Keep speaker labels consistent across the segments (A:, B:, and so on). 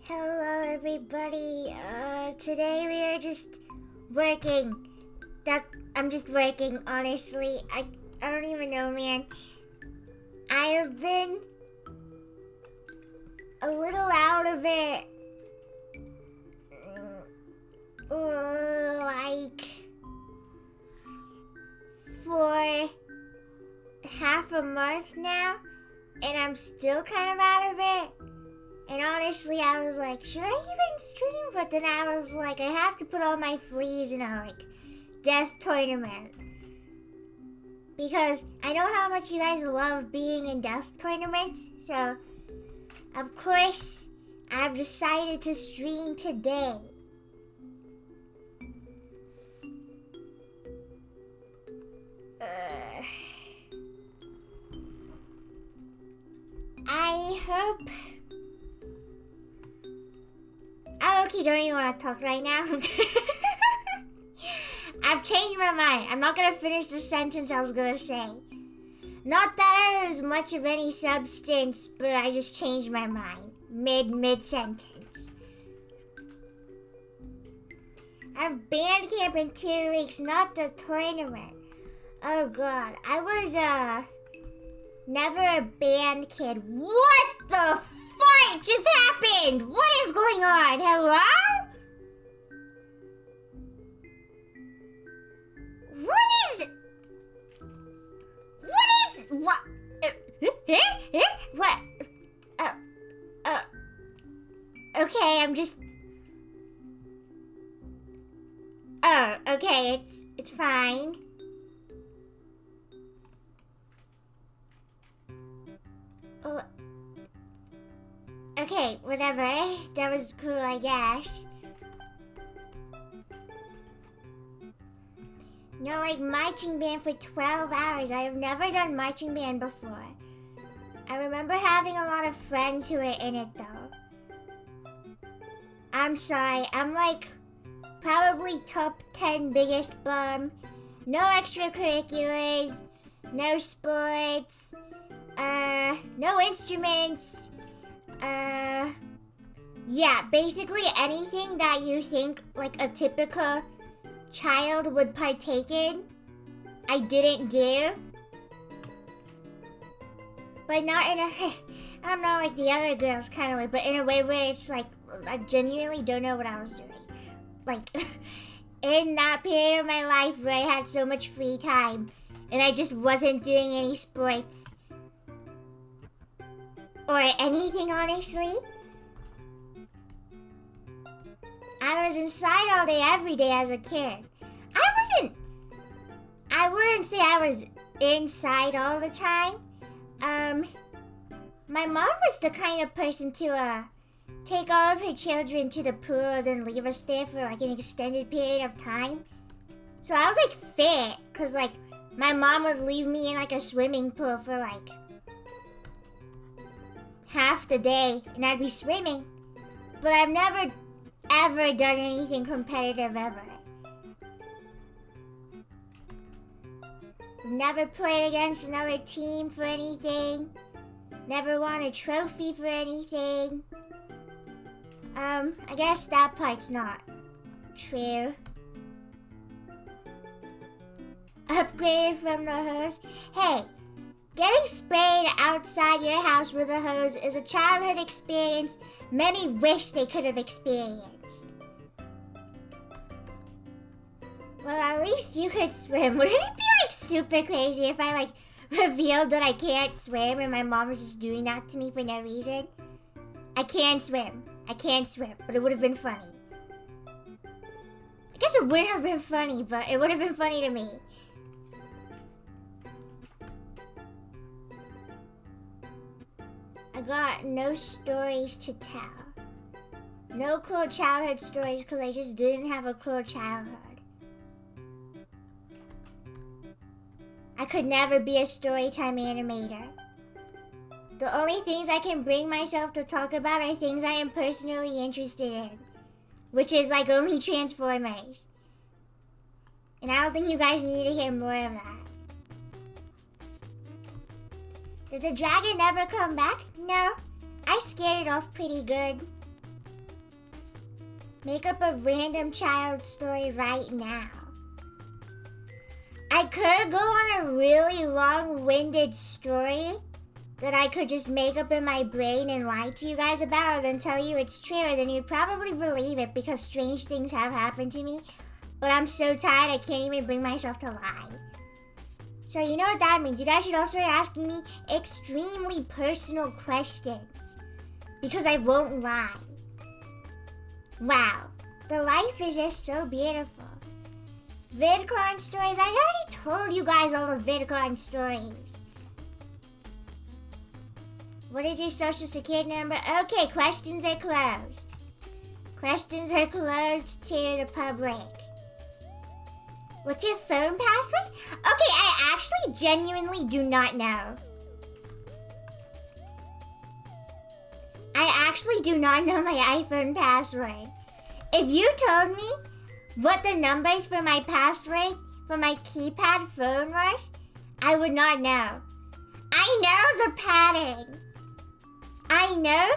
A: Hello everybody, today we are just working. I'm just working, honestly. I don't even know, man. I have been a little out of it, like, for half a month now, and I'm still kind of out of it. And honestly, I was like, should I even stream? But then I was like, I have to put all my fleas in a, death tournament. Because I know how much you guys love being in death tournaments. So, of course, I've decided to stream today. I hope... I low-key don't even want to talk right now. I've changed my mind. I'm not gonna finish the sentence I was gonna say. Not that there was much of any substance, but I just changed my mind. Mid-sentence. I have band camp in 2 weeks, not the tournament. Oh god. I was, never a band kid. What the fight just happened? What is going on? Hello? What? What? Okay, I'm just... Oh, okay, it's fine. Oh. Okay, whatever. That was cool, I guess. No, marching band for 12 hours. I have never done marching band before. I remember having a lot of friends who were in it, though. I'm sorry. I'm, probably top 10 biggest bum. No extracurriculars. No sports. No instruments. Yeah, basically anything that you think, a typical child would partake in, I didn't do. But not in a, I don't know, like the other girls kind of way, but in a way where it's I genuinely don't know what I was doing. In that period of my life where I had so much free time, and I just wasn't doing any sports. Or anything, honestly. I was inside all day, every day as a kid. I wouldn't say I was inside all the time. My mom was the kind of person to, take all of her children to the pool and then leave us there for, an extended period of time. So I was like fit, cause like my mom would leave me in like a swimming pool for like half the day and I'd be swimming. But I've never ever done anything competitive ever. Never played against another team for anything. Never won a trophy for anything. I guess that part's not true. Upgraded from the hose. Hey, getting sprayed outside your house with a hose is a childhood experience many wish they could have experienced. Well, at least you could swim. Wouldn't it be like super crazy if I like revealed that I can't swim and my mom was just doing that to me for no reason? I can't swim, but it would have been funny. I guess it wouldn't have been funny, but it would have been funny to me. I got no stories to tell. No cool childhood stories because I just didn't have a cool childhood. I could never be a storytime animator. The only things I can bring myself to talk about are things I am personally interested in. Which is like only Transformers. And I don't think you guys need to hear more of that. Did the dragon ever come back? No. I scared it off pretty good. Make up a random child story right now. I could go on a really long-winded story that I could just make up in my brain and lie to you guys about and tell you it's true, and then you'd probably believe it because strange things have happened to me. But I'm so tired I can't even bring myself to lie. So you know what that means. You guys should also be asking me extremely personal questions because I won't lie. Wow, the life is just so beautiful. VidCon stories. I already told you guys all the VidCon stories. What is your social security number? Okay, questions are closed. Questions are closed to the public. What's your phone password? Okay, I actually genuinely do not know. I actually do not know my iPhone password. If you told me what the numbers for my password for my keypad phone was, I would not know. I know the pattern. I know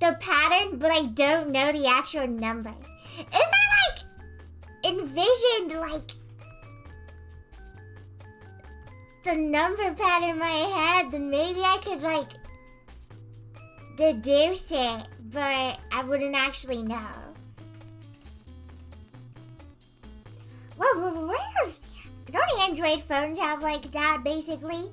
A: the pattern, but I don't know the actual numbers. If I like envisioned like the number pad in my head, then maybe I could like deduce it, but I wouldn't actually know. What are those? Don't Android phones have like that basically?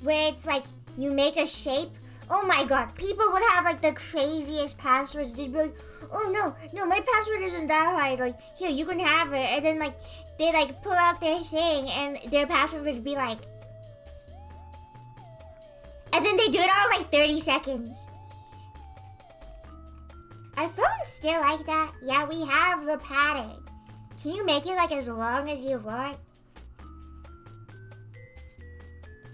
A: Where it's like you make a shape? Oh my god, people would have like the craziest passwords. They'd be like, oh no, my password isn't that hard. Like, here, you can have it. And then like, they like pull out their thing and their password would be like, and then they do it all like 30 seconds. Are phones still like that? Yeah, we have the pattern. Can you make it like as long as you want?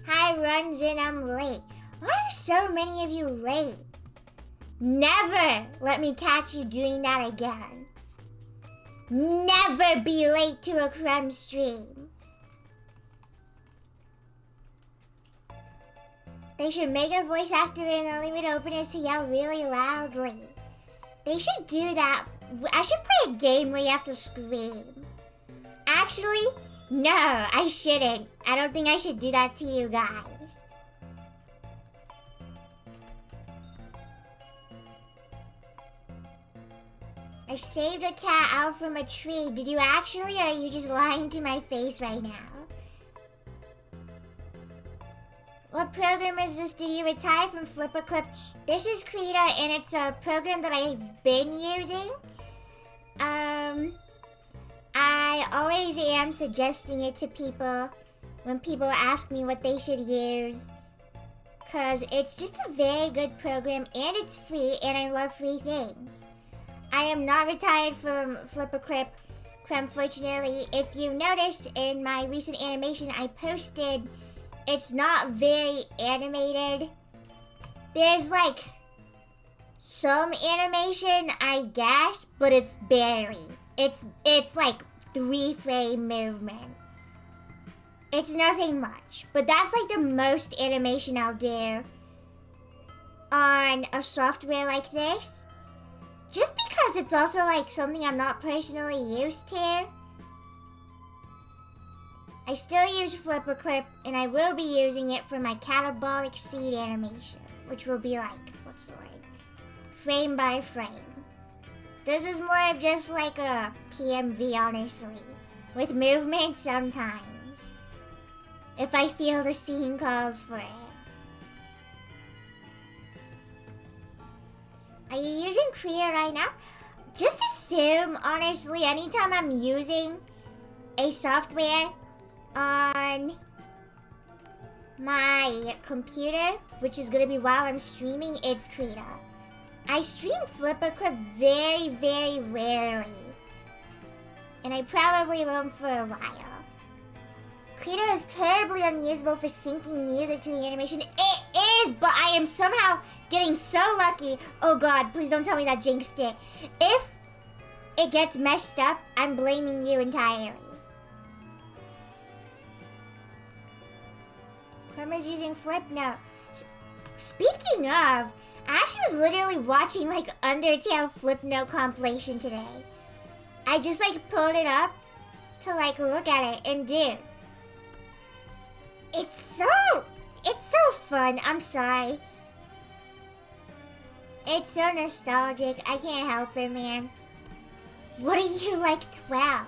A: Hi, runs in, I'm late. Why are so many of you late? Never let me catch you doing that again. Never be late to a crumb stream. They should make a voice actor and only leave it open to yell really loudly. They should do that. I should play a game where you have to scream. Actually, no, I shouldn't. I don't think I should do that to you guys. I saved a cat out from a tree. Did you actually, or are you just lying to my face right now? What program is this? Do you retire from Flipperclip? This is Krita, and it's a program that I've been using. I always am suggesting it to people when people ask me what they should use. Because it's just a very good program, and it's free, and I love free things. I am not retired from Flipperclip. Unfortunately, if you notice in my recent animation I posted, it's not very animated. There's like some animation, I guess, but it's barely. It's like 3-frame movement. It's nothing much, but that's like the most animation I'll do on a software like this. Just because it's also like something I'm not personally used to. I still use Flipper Clip, and I will be using it for my catabolic seed animation, which will be like, what's the word? Frame by frame. This is more of just like a PMV, honestly, with movement sometimes, if I feel the scene calls for it. Are you using Krita right now? Just assume, honestly, anytime I'm using a software on my computer, which is gonna be while I'm streaming, it's Krita. I stream Flipper Clip very, very rarely. And I probably won't for a while. Krita is terribly unusable for syncing music to the animation. It is, but I am somehow getting so lucky. Oh god, please don't tell me that jinxed it. If it gets messed up, I'm blaming you entirely. Crumb is using Flip? No. Speaking of, I actually was literally watching like Undertale Flip Note compilation today. I just like pulled it up to like look at it, and dude, it's so fun. I'm sorry. It's so nostalgic. I can't help it, man. What are you, like 12?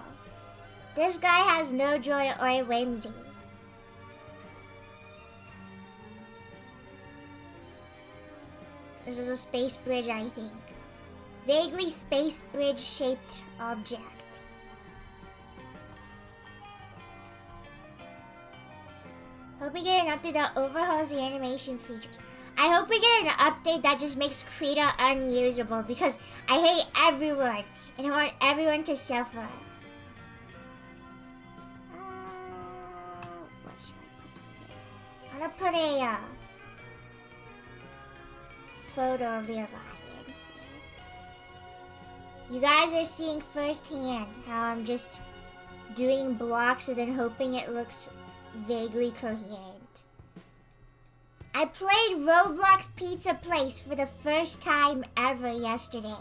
A: This guy has no joy or whimsy. This is a space bridge, I think. Vaguely space bridge shaped object. Hope we get an update that overhauls the animation features. I hope we get an update that just makes Krita unusable, because I hate everyone and I want everyone to suffer. What should I put here? I'm gonna put a photo of the Orion here. You guys are seeing firsthand how I'm just doing blocks and then hoping it looks vaguely coherent. I played Roblox Pizza Place for the first time ever yesterday.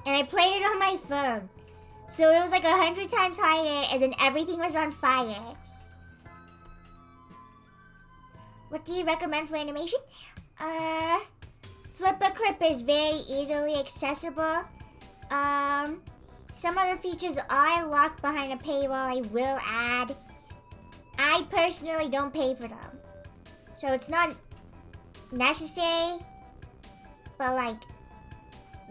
A: And I played it on my phone. So it was like 100 times higher and then everything was on fire. What do you recommend for animation? Flipper Clip is very easily accessible. Some of the features are locked behind a paywall I will add. I personally don't pay for them. So it's not necessary. But like,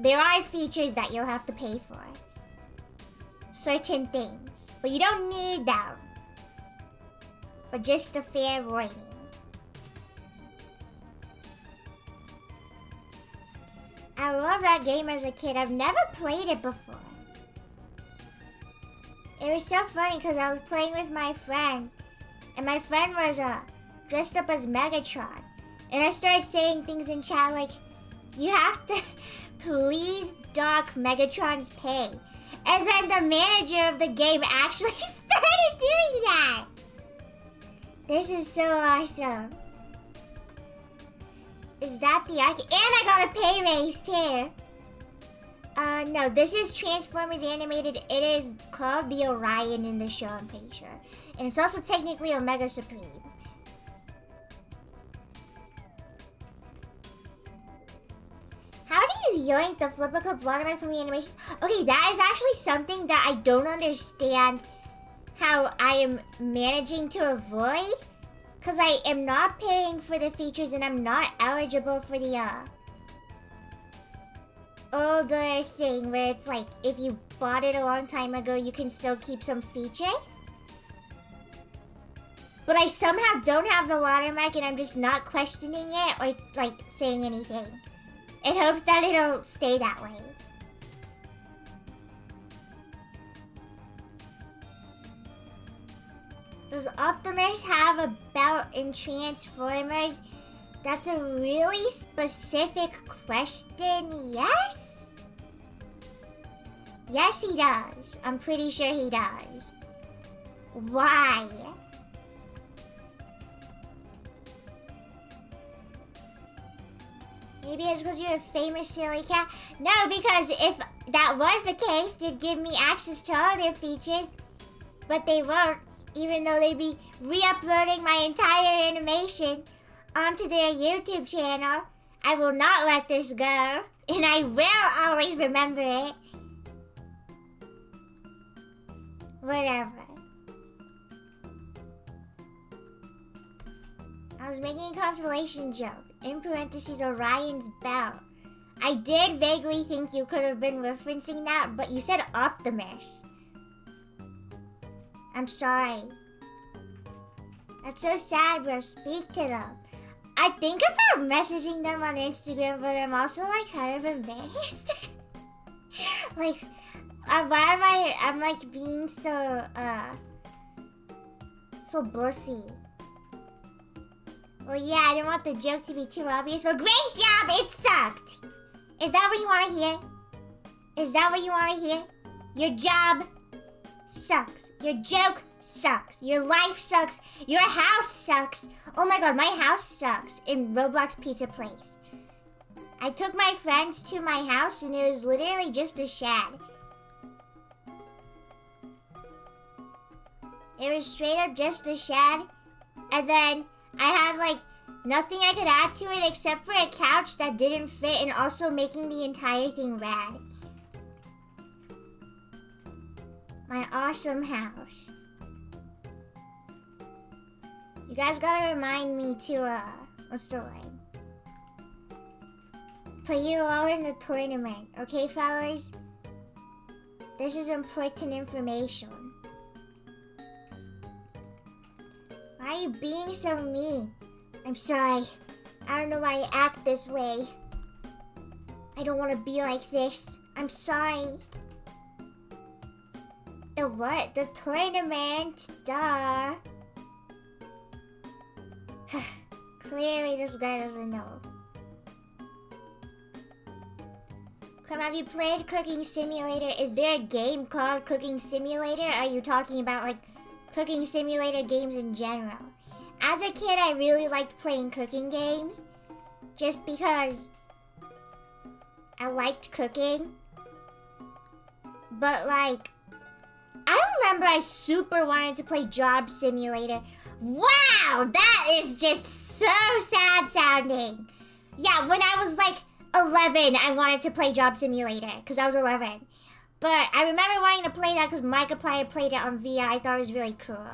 A: there are features that you'll have to pay for. Certain things. But you don't need them. But just a fair warning. I love that game as a kid. I've never played it before. It was so funny because I was playing with my friend. And my friend was dressed up as Megatron. And I started saying things in chat like, you have to please dock Megatron's pay. And then the manager of the game actually started doing that. This is so awesome. Is that the icon? And I got a pay raise too. No, this is Transformers animated. It is called the Orion in the show, I'm pretty sure. And it's also technically Omega Supreme. How do you yoink the Flipper Clip watermark from the animations? Okay, that is actually something that I don't understand how I am managing to avoid. Because I am not paying for the features and I'm not eligible for the older thing where it's like, if you bought it a long time ago, you can still keep some features. But I somehow don't have the watermark and I'm just not questioning it or like saying anything. In hopes that it'll stay that way. Does Optimus have a belt in Transformers? That's a really specific question. Yes? Yes, he does. I'm pretty sure he does. Why? Maybe it's because you're a famous silly cat? No, because if that was the case, they'd give me access to all their features. But they won't, even though they'd be re-uploading my entire animation onto their YouTube channel. I will not let this go, and I will always remember it. Whatever. I was making a consolation joke. In parentheses, Orion's belt. I did vaguely think you could have been referencing that, but you said Optimus. I'm sorry. That's so sad, bro. Speak to them. I think about messaging them on Instagram, but I'm also like kind of embarrassed. Like, I'm like being so bossy. Well, yeah, I don't want the joke to be too obvious, but great job! It sucked! Is that what you want to hear? Is that what you want to hear? Your job sucks. Your joke sucks. Your life sucks. Your house sucks. Oh my god, my house sucks in Roblox Pizza Place. I took my friends to my house and it was literally just a shed. It was straight up just a shed. And then I had like nothing I could add to it except for a couch that didn't fit and also making the entire thing rad. My awesome house. You guys gotta remind me to, what's the line? Put you all in the tournament, okay, fellas? This is important information. Why are you being so mean? I'm sorry. I don't know why I act this way. I don't want to be like this. I'm sorry. The what? The tournament? Duh. Clearly this guy doesn't know. Crumb, have you played Cooking Simulator? Is there a game called Cooking Simulator? Or are you talking about like Cooking Simulator games in general? As a kid, I really liked playing cooking games. Just because I liked cooking. But like, I remember I super wanted to play Job Simulator. Wow, that is just so sad sounding. Yeah, when I was like 11, I wanted to play Job Simulator because I was 11. But I remember wanting to play that because Markiplier played it on VR. I thought it was really cool.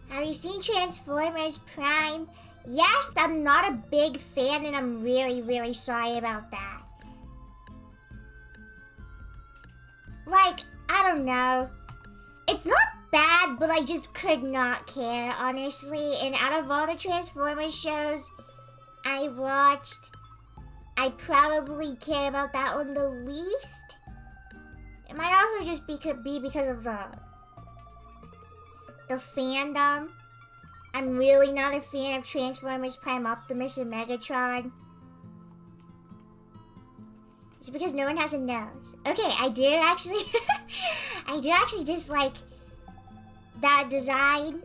A: Have you seen Transformers Prime? Yes, I'm not a big fan and I'm really, really sorry about that. Like, I don't know. It's not bad, but I just could not care, honestly. And out of all the Transformers shows I watched, I probably care about that one the least. It might also just be because of the fandom. I'm really not a fan of Transformers Prime Optimus and Megatron. It's because no one has a nose. Okay, I do actually I do actually dislike that design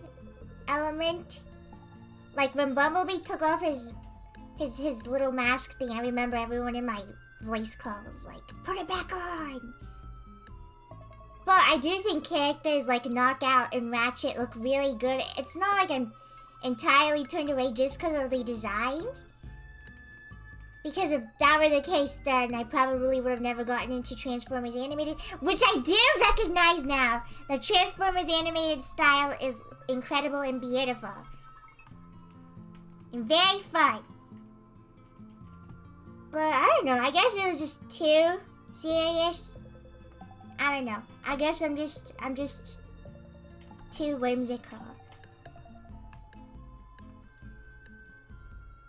A: element. Like when Bumblebee took off his little mask thing, I remember everyone in my voice call was like, put it back on. But I do think characters like Knockout and Ratchet look really good. It's not like I'm entirely turned away just because of the designs. Because if that were the case, then I probably would have never gotten into Transformers Animated, which I do recognize now. The Transformers Animated style is incredible and beautiful. And very fun. But I don't know, I guess it was just too serious. I don't know. I guess I'm just too whimsical.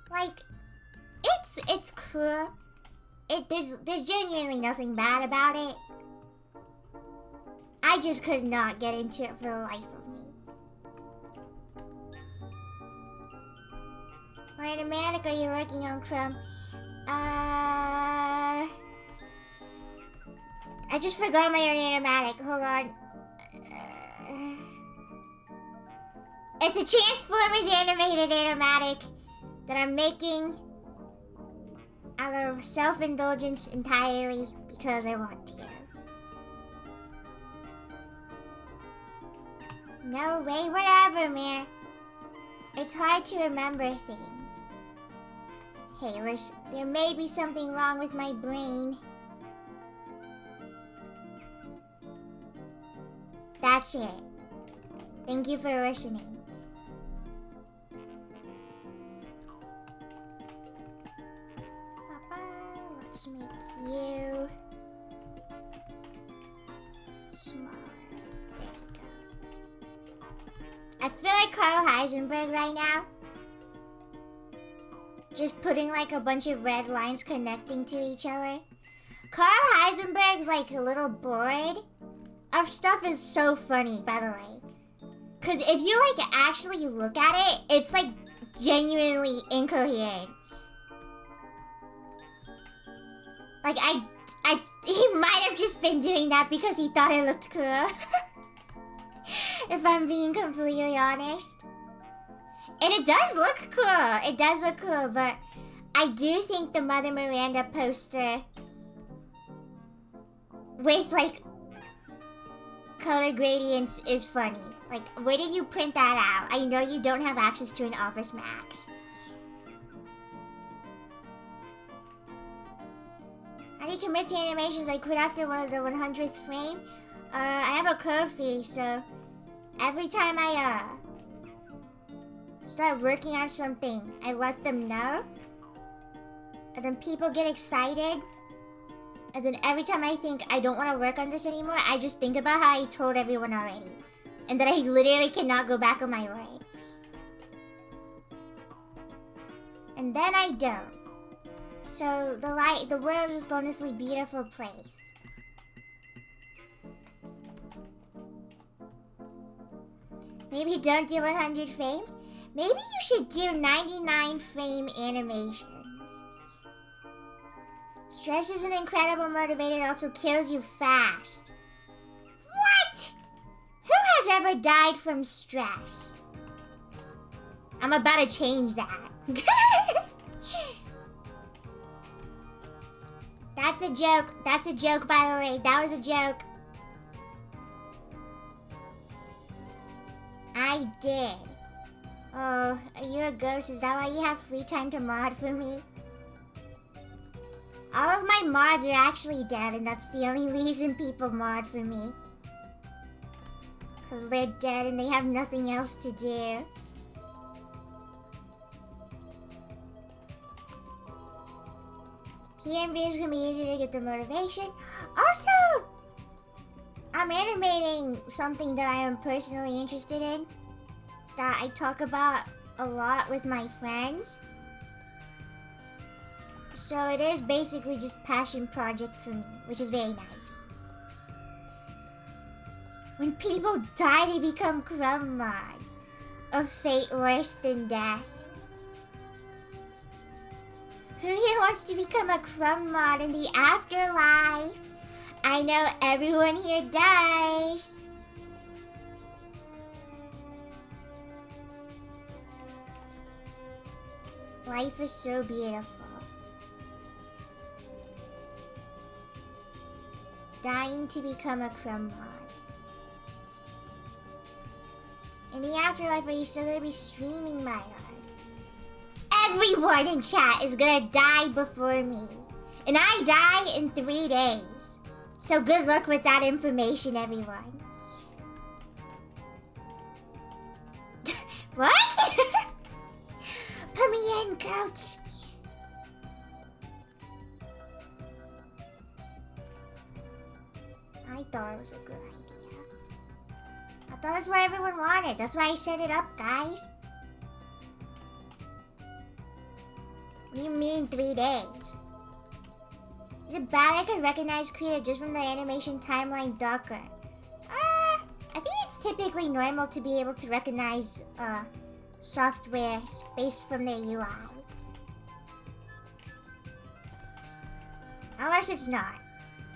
A: Like, it's cool. There's genuinely nothing bad about it. I I just could not get into it for the life of me. What animatic are you working on, Crumb? I just forgot my own animatic. Hold on. It's a Transformers animated animatic that I'm making out of self-indulgence entirely because I want to. No way, whatever, man. It's hard to remember things. Hey, listen, there may be something wrong with my brain. That's it. Thank you for listening. Let's make you smaller. There we go. I feel like Carl Heisenberg right now. Just putting like a bunch of red lines connecting to each other. Carl Heisenberg's like a little board of stuff is so funny, by the way. Cause if you like actually look at it, it's like genuinely incoherent. Like he might have just been doing that because he thought it looked cool. If I'm being completely honest. And it does look cool. It does look cool, but I do think the Mother Miranda poster with like color gradients is funny. Like, where did you print that out? I know you don't have access to an Office Max. How do you commit to animations? I quit after the 100th frame. I have a code fee, so every time I start working on something, I let them know. And then people get excited. And then every time I think I don't want to work on this anymore, I just think about how I told everyone already. And that I literally cannot go back on my word. And then I don't. So the world is an honestly beautiful place. Maybe don't do 100 frames. Maybe you should do 99 frame animations. Stress is an incredible motivator. It also kills you fast. What? Who has ever died from stress? I'm about to change that. That's a joke. That's a joke, by the way. That was a joke. I did. Oh, are you a ghost? Is that why you have free time to mod for me? All of my mods are actually dead, and that's the only reason people mod for me. Because they're dead and they have nothing else to do. PM videos can be easier to get the motivation. Also, I'm animating something that I am personally interested in. That I talk about a lot with my friends. So it is basically just passion project for me, which is very nice. When people die, they become crumb mods. A fate worse than death. Who here wants to become a crumb mod in the afterlife? I know everyone here does. Life is so beautiful. Dying to become a crumb mod. In the afterlife, are you still gonna be streaming my life? Everyone in chat is gonna die before me. And I die in 3 days. So good luck with that information, everyone. What? Put me in, coach. I thought it was a good idea. I thought that's what everyone wanted. That's why I set it up, guys. What do you mean 3 days? Is it bad I could recognize creator just from the animation timeline Docker? typically normal to be able to recognize software based from their UI. Unless it's not.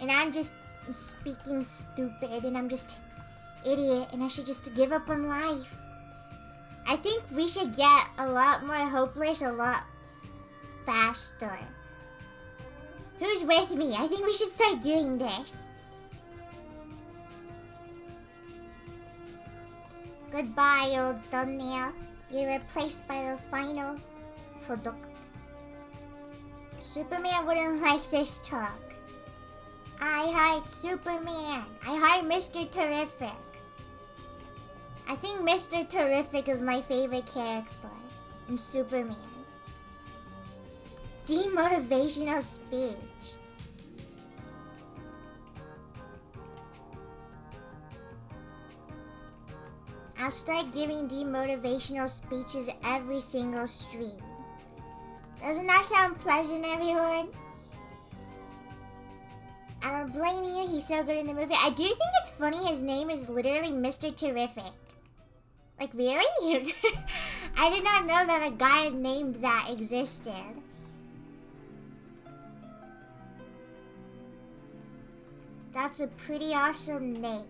A: And I'm just speaking stupid and I'm just idiot and I should just give up on life. I think we should get a lot more hopeless a lot faster. Who's with me? I think we should start doing this. Goodbye, old thumbnail. You're replaced by the final product. Superman wouldn't like this talk. I hide Superman. I hide Mr. Terrific. I think Mr. Terrific is my favorite character in Superman. Demotivational speech. I'll start giving demotivational speeches every single stream. Doesn't that sound pleasant, everyone? I don't blame you, he's so good in the movie. I do think it's funny his name is literally Mr. Terrific. Like, really? I did not know that a guy named that existed. That's a pretty awesome name.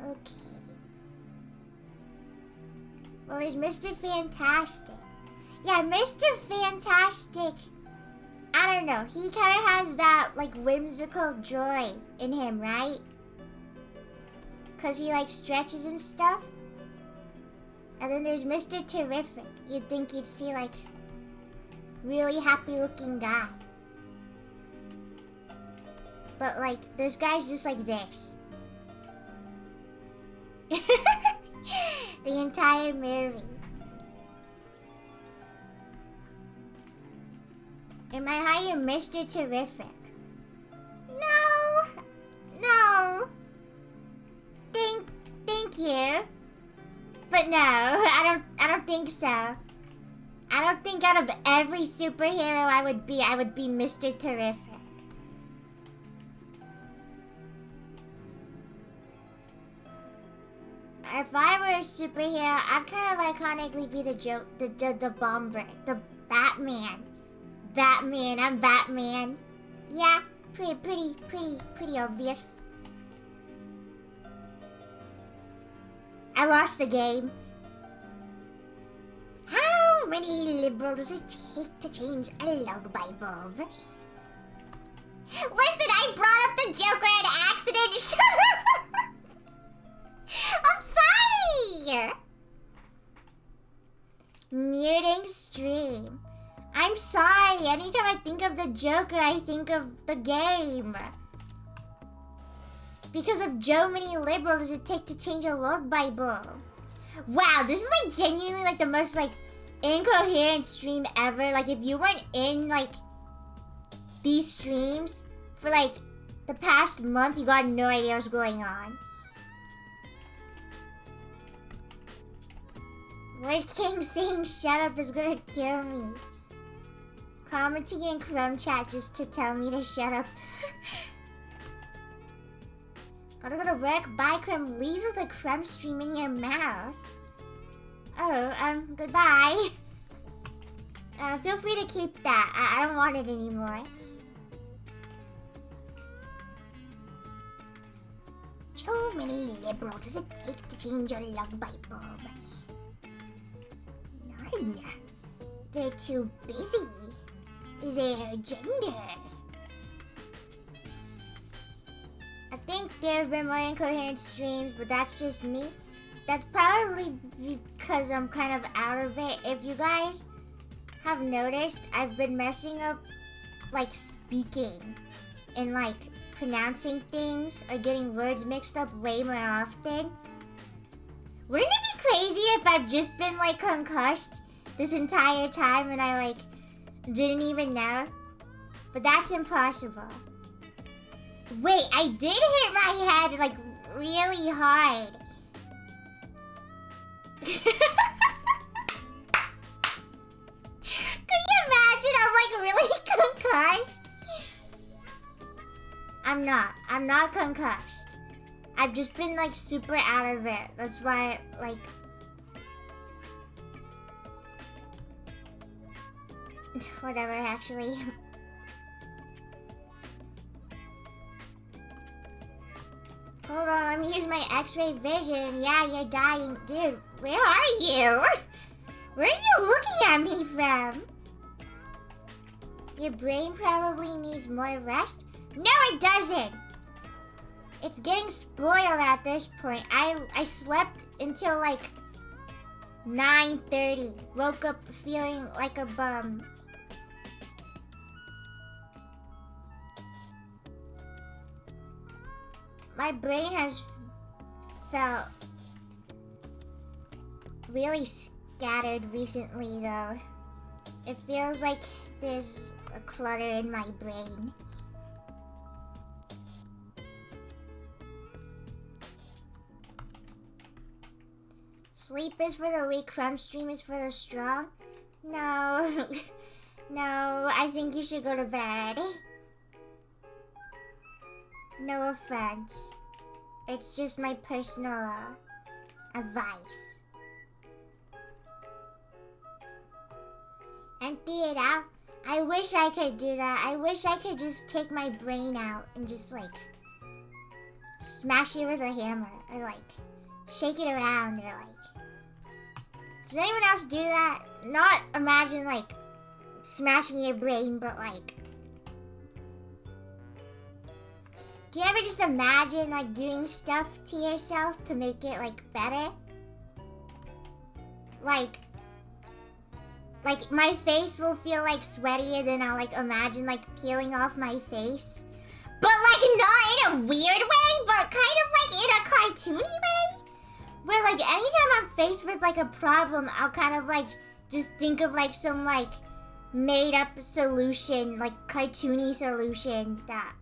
A: Okay. Well, there's Mr. Fantastic. Yeah, Mr. Fantastic. I don't know. He kind of has that, like, whimsical joy in him, right? Because he, like, stretches and stuff. And then there's Mr. Terrific. You'd think you'd see, like, really happy-looking guy. But, like, this guy's just like this. The entire movie. Am I higher, Mr. Terrific? No. No. Thank you. But no, I don't think so. I don't think out of every superhero I would be Mr. Terrific. If I were a superhero, I'd kind of iconically be the Bomber, the Batman. Batman, I'm Batman. Yeah, pretty obvious. I lost the game. How many liberals does it take to change a log light bulb? Listen, I brought up the Joker on accident. Shut up! I'm sorry! Muting stream. I'm sorry. Anytime I think of the Joker, I think of the game. Because of Joe many liberals does it take to change a log Bible? Wow, this is like genuinely like the most like incoherent stream ever. Like if you weren't in like these streams for like the past month, you got no idea what's going on. Word King saying shut up is gonna kill me. Commenting in Crumb chat just to tell me to shut up. Gotta go to work. Bye, Crumb. Leaves with a Crumb stream in your mouth. Oh, goodbye. Feel free to keep that. I don't want it anymore. How many liberals does it take to change a log light bulb? None. They're too busy. Their gender. I think there have been more incoherent streams, but that's just me. That's probably because I'm kind of out of it. If you guys have noticed, I've been messing up, like, speaking and, like, pronouncing things or getting words mixed up way more often. Wouldn't it be crazy if I've just been, like, concussed this entire time and I, like, didn't even know? But that's impossible. Wait, I did hit my head, like, really hard. Could you imagine? I'm, like, really concussed. I'm not concussed. I've just been like super out of it. That's why like whatever actually. Hold on, let me use my x-ray vision. Yeah, you're dying. Dude, where are you? Where are you looking at me from? Your brain probably needs more rest? No, it doesn't! It's getting spoiled at this point. I slept until like 9:30. Woke up feeling like a bum. My brain has felt really scattered recently though. It feels like there's a clutter in my brain. Sleep is for the weak, crumb stream is for the strong? No. No, I think you should go to bed. No offense. It's just my personal advice. Empty it out? I wish I could do that. I wish I could just take my brain out and just like smash it with a hammer or like shake it around or like. Does anyone else do that? Not imagine like smashing your brain, but like. Do you ever just imagine like doing stuff to yourself to make it like better? Like my face will feel like sweaty and then I'll like imagine like peeling off my face. But like not in a weird way, but kind of like in a cartoony way. Where like anytime I'm faced with like a problem, I'll kind of like just think of like some like made up solution, like cartoony solution that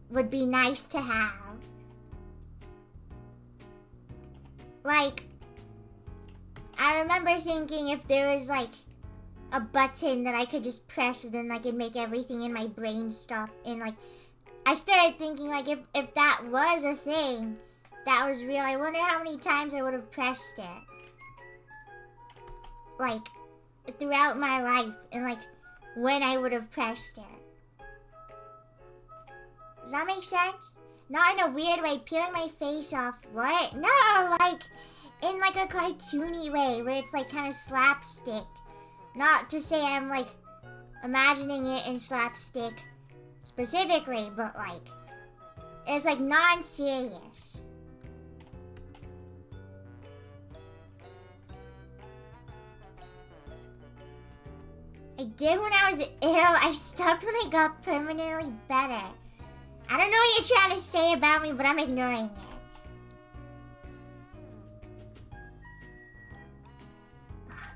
A: would be nice to have. Like, I remember thinking if there was like a button that I could just press and then I could make everything in my brain stop. And like, I started thinking like if that was a thing that was real, I wonder how many times I would have pressed it. Like, throughout my life and like when I would have pressed it. Does that make sense? Not in a weird way, peeling my face off. What? No, like in like a cartoony way where it's like kind of slapstick. Not to say I'm like imagining it in slapstick specifically, but like it's like non-serious. I did when I was ill. I stopped when I got permanently better. I don't know what you're trying to say about me, but I'm ignoring it.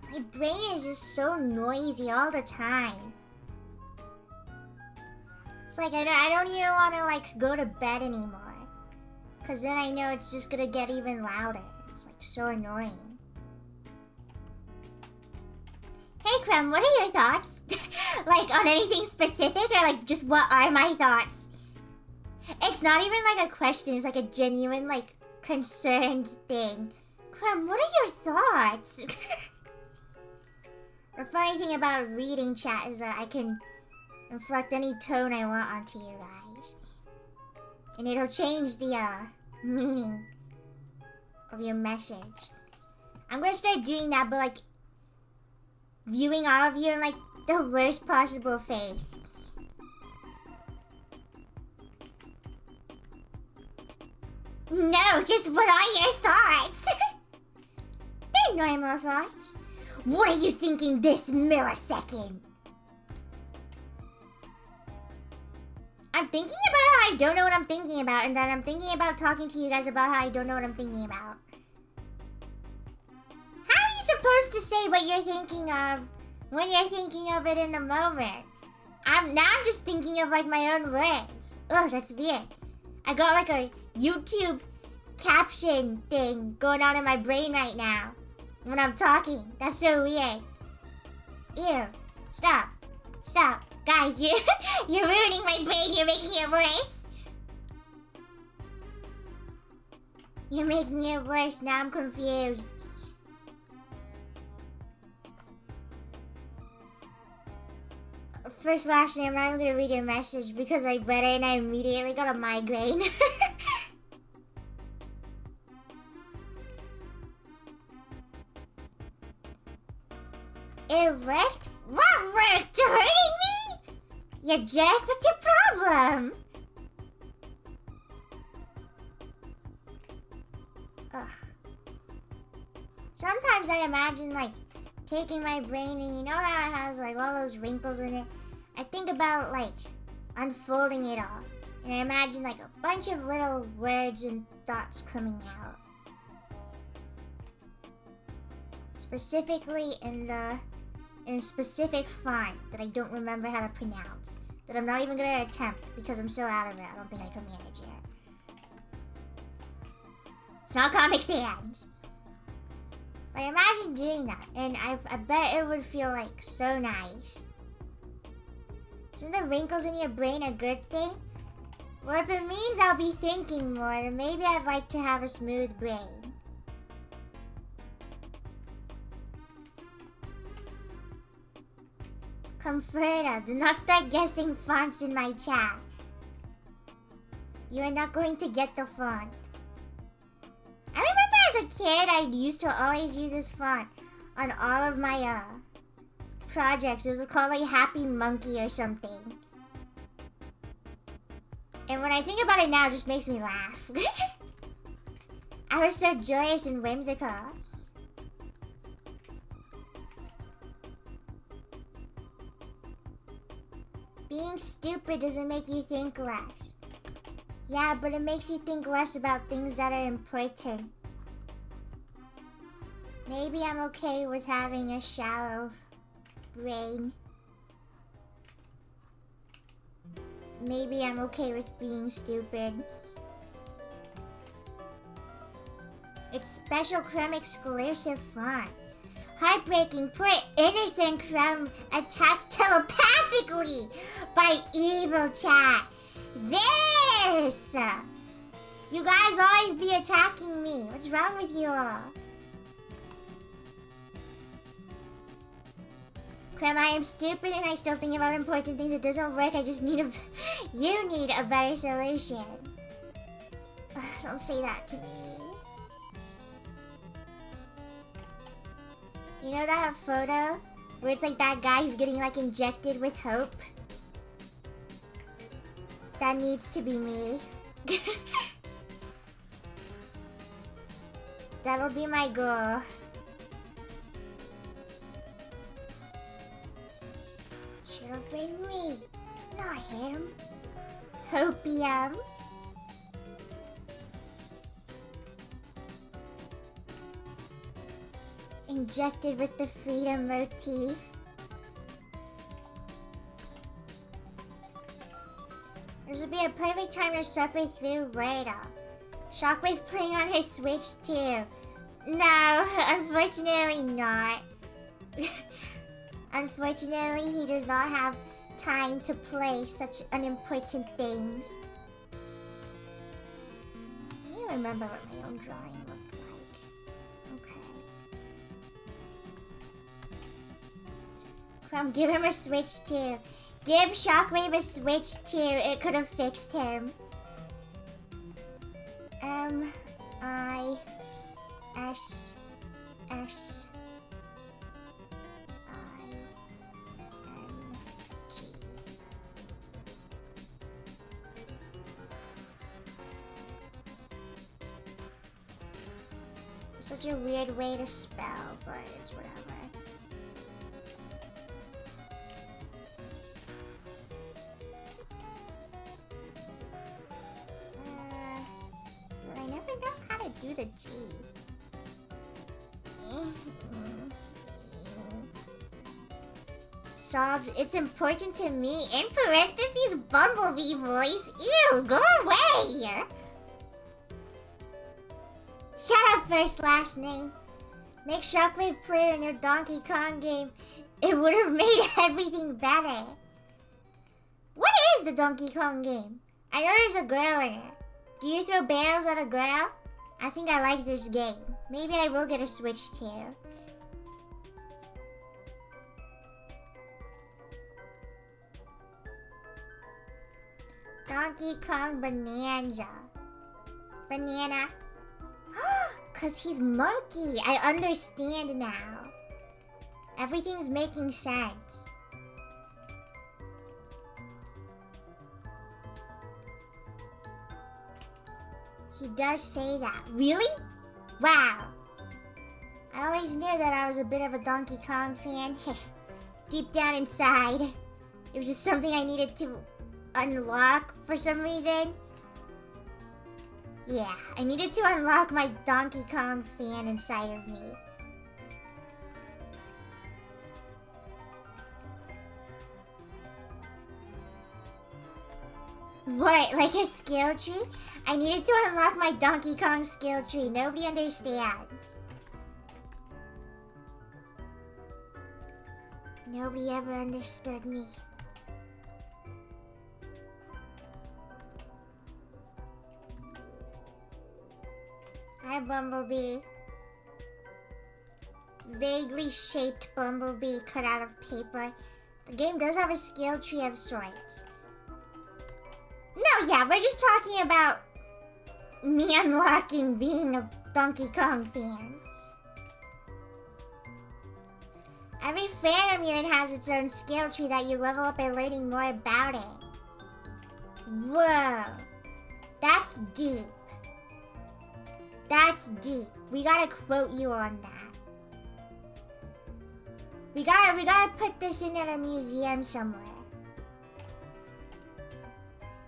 A: My brain is just so noisy all the time. It's like I don't even want to like go to bed anymore. Cause then I know it's just gonna get even louder. It's like so annoying. Hey Crumb, what are your thoughts? Like on anything specific or like just what are my thoughts? It's not even like a question, it's like a genuine, like, concerned thing. Crumb, what are your thoughts? The funny thing about reading chat is that I can inflect any tone I want onto you guys. And it'll change the, meaning of your message. I'm gonna start doing that, but, like, viewing all of you in, like, the worst possible face. No, just what are your thoughts? They're normal thoughts. What are you thinking this millisecond? I'm thinking about how I don't know what I'm thinking about, and then I'm thinking about talking to you guys about how I don't know what I'm thinking about. How are you supposed to say what you're thinking of when you're thinking of it in the moment? I'm just thinking of like my own words. Oh, that's weird. I got like a YouTube caption thing going on in my brain right now when I'm talking. That's so weird. Ew. Stop. Stop. Guys, you're ruining my brain. You're making it worse. You're making it worse. Now I'm confused. First, last name, I'm not gonna read your message because I read it and I immediately got a migraine. It worked? What worked? Hurting me? You jerk, what's your problem? Ugh. Sometimes I imagine, like, taking my brain and you know how it has, like, all those wrinkles in it? I think about, like, unfolding it all. And I imagine, like, a bunch of little words and thoughts coming out. Specifically in a specific font that I don't remember how to pronounce. That I'm not even gonna attempt because I'm so out of it. I don't think I can manage it. It's not Comic Sans. But I imagine doing that, and I bet it would feel like so nice. Isn't the wrinkles in your brain a good thing? Or if it means I'll be thinking more, then maybe I'd like to have a smooth brain. Comforter, do not start guessing fonts in my chat. You are not going to get the font. I remember as a kid, I used to always use this font on all of my projects. It was called like Happy Monkey or something. And when I think about it now, it just makes me laugh. I was so joyous and whimsical. Being stupid doesn't make you think less. Yeah, but it makes you think less about things that are important. Maybe I'm okay with having a shallow brain. Maybe I'm okay with being stupid. It's special Crumb exclusive font. Heartbreaking, poor innocent Crumb attacked telepathically by evil chat. This! You guys always be attacking me. What's wrong with you all? Crumb, I am stupid and I still think about important things. It doesn't work. I just need a... You need a better solution. Don't say that to me. You know that photo? Where it's like that guy who's getting like injected with hope? That needs to be me. That'll be my goal. Should have been me, not him. Hopium. Injected with the freedom motif. This would be a perfect time to suffer through Radar. Shockwave playing on his Switch too. No, unfortunately not. Unfortunately, he does not have time to play such unimportant things. I don't remember what my own drawing looked like. Okay. Crumb, give him a Switch too. Give Shockwave a Switch too. It could have fixed him. M-I-S-S-I-N-G. Such a weird way to spell, but it's whatever. But I never know how to do the G. Sobs, it's important to me. In parentheses, Bumblebee voice. Ew, go away! Shut up, first last name. Make Shockwave play in your Donkey Kong game. It would have made everything better. What is the Donkey Kong game? I know there's a girl in it. Do you throw barrels at a girl? I think I like this game. Maybe I will get a Switch too. Donkey Kong Bonanza. Banana. Cause he's monkey. I understand now. Everything's making sense. He does say that. Really? Wow. I always knew that I was a bit of a Donkey Kong fan. Deep down inside. It was just something I needed to unlock for some reason. Yeah, I needed to unlock my Donkey Kong fan inside of me. What, like a skill tree? I needed to unlock my Donkey Kong skill tree. Nobody understands. Nobody ever understood me. Hi, Bumblebee. Vaguely shaped Bumblebee cut out of paper. The game does have a skill tree of sorts. No, yeah, we're just talking about me unlocking being a Donkey Kong fan. Every fandom unit has its own skill tree that you level up by learning more about it. Whoa. That's deep. That's deep. We gotta quote you on that. We gotta put this in a museum somewhere.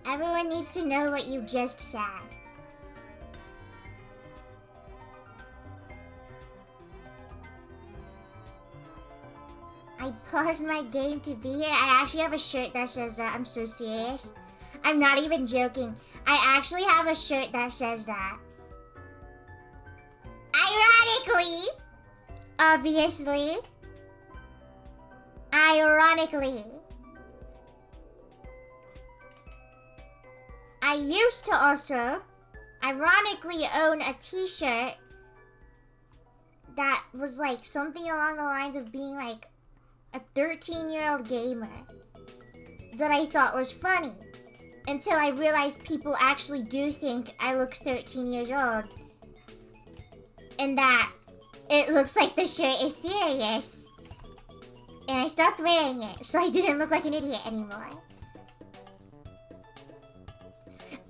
A: Everyone needs to know what you just said. I paused my game to be here. I actually have a shirt that says that. I'm so serious. I'm not even joking. I actually have a shirt that says that. Ironically, obviously, ironically, I used to also, ironically, own a t-shirt that was like something along the lines of being like a 13-year-old gamer that I thought was funny until I realized people actually do think I look 13 years old and that it looks like the shirt is serious, and I stopped wearing it so I didn't look like an idiot anymore.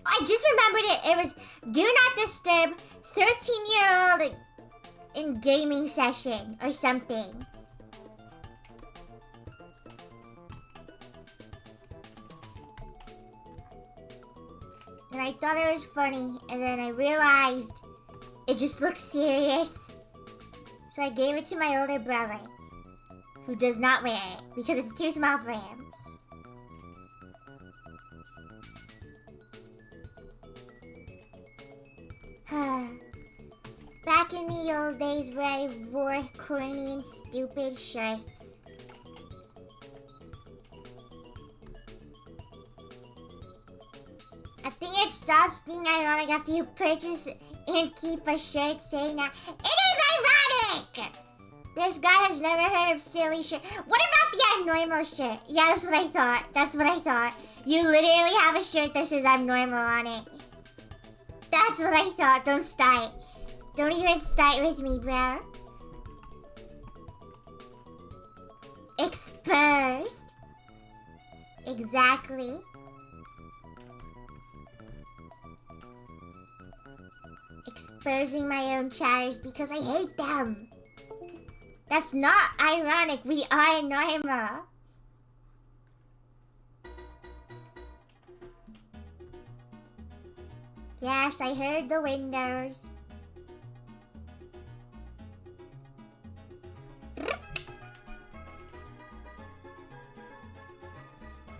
A: I just remembered it. It was do not disturb 13-year-old in gaming session or something. And I thought it was funny, and then I realized it just looked serious. So I gave it to my older brother, who does not wear it because it's too small for him. Back in the old days where I wore corny and stupid shirts. I think it stops being ironic after you purchase and keep a shirt saying that it is ironic! This guy has never heard of silly shirt. What about the I'm normal shirt? Yeah, that's what I thought. That's what I thought. You literally have a shirt that says I'm normal on it. That's what I thought. Don't start. Don't even start with me, bro. Exposed. Exactly. Exposing my own chatters because I hate them. That's not ironic. We are normal. Yes, I heard the windows.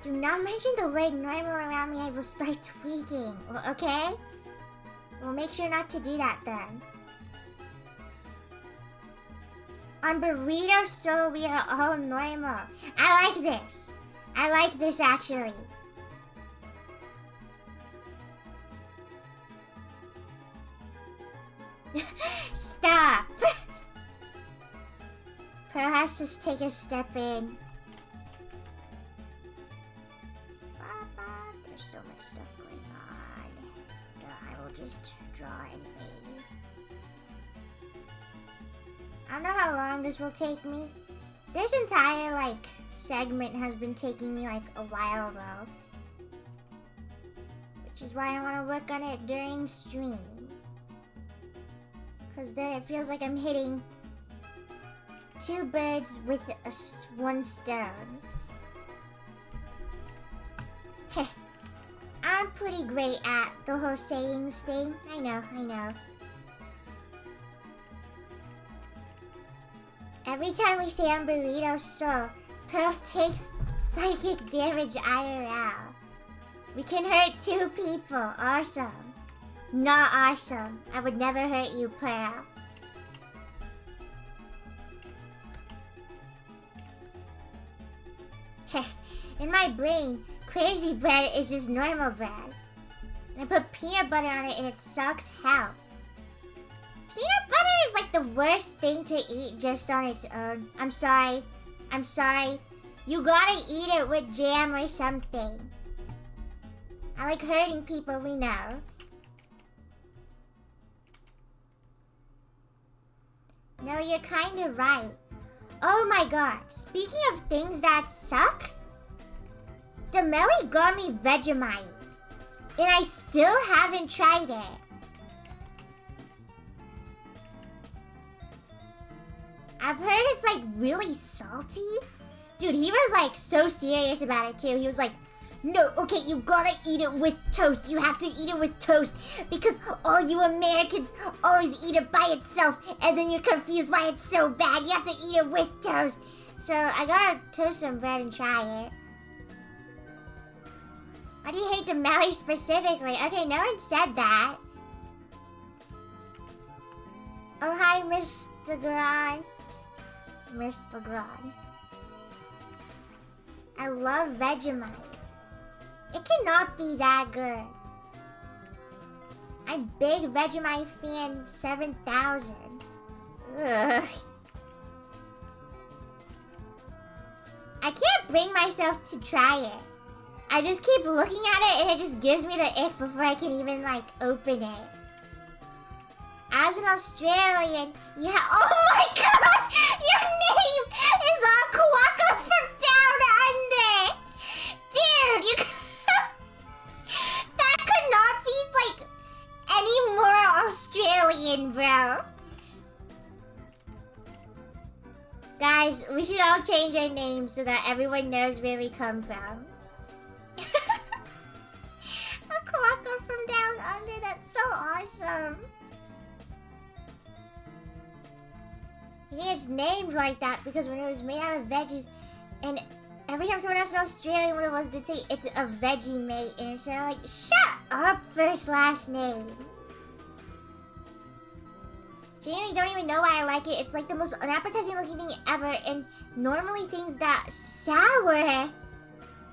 A: Do not mention the word normal around me. I will start tweaking. Okay? We'll make sure not to do that then. On Burrito Soul, we are all normal. I like this. I like this actually. Stop! Pearl has to take a step in. There's so much stuff going on. I will just draw anyways. I don't know how long this will take me. This entire, like, segment has been taking me, like, a while, though. Which is why I want to work on it during stream. Because then it feels like I'm hitting 2 birds with one stone. Heh. I'm pretty great at the whole sayings thing. I know. Every time we say on Burrito Soul, Pearl takes psychic damage IRL. We can hurt 2 people. Awesome. Not awesome. I would never hurt you, Pearl. Heh. In my brain, crazy bread is just normal bread. And I put peanut butter on it and it sucks hell. Peanut butter is like the worst thing to eat just on its own. I'm sorry. You gotta eat it with jam or something. I like hurting people, we know. No, you're kinda right. Oh my god, speaking of things that suck, Demelli got me Vegemite. And I still haven't tried it. I've heard it's like really salty. Dude, he was like so serious about it too. He was like, no, okay, you gotta eat it with toast. You have to eat it with toast because all you Americans always eat it by itself and then you're confused why it's so bad. You have to eat it with toast. So I gotta toast some bread and try it. Why do you hate Demelli specifically? Okay, no one said that. Oh, hi, Miss Legrand. Miss Legrand. I love Vegemite. It cannot be that good. I'm big Vegemite fan 7000. Ugh. I can't bring myself to try it. I just keep looking at it and it just gives me the ick before I can even like open it. As an Australian, yeah. Oh my god! Your name is Aquaka from Down Under! Dude, you that could not be like any more Australian, bro. Guys, we should all change our names so that everyone knows where we come from. Aquaka from Down Under, that's so awesome. It's named like that because when it was made out of veggies, and every time someone asked in Australia what it was, they'd say it's a Vegemite, and it's like, shut up, first last name. Genuinely don't even know why I like it. It's like the most unappetizing looking thing ever, and normally things that sour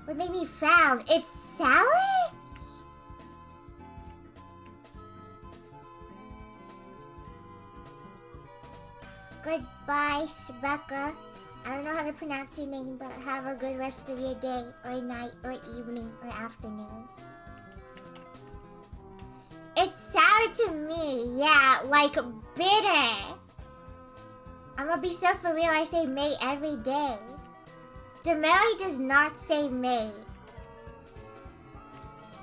A: would make me frown. It's sour? Goodbye, Sebecca. I don't know how to pronounce your name, but have a good rest of your day, or night, or evening, or afternoon. It's sour to me, yeah, like bitter. I'm gonna be so for real, I say mate every day. Demelli does not say mate.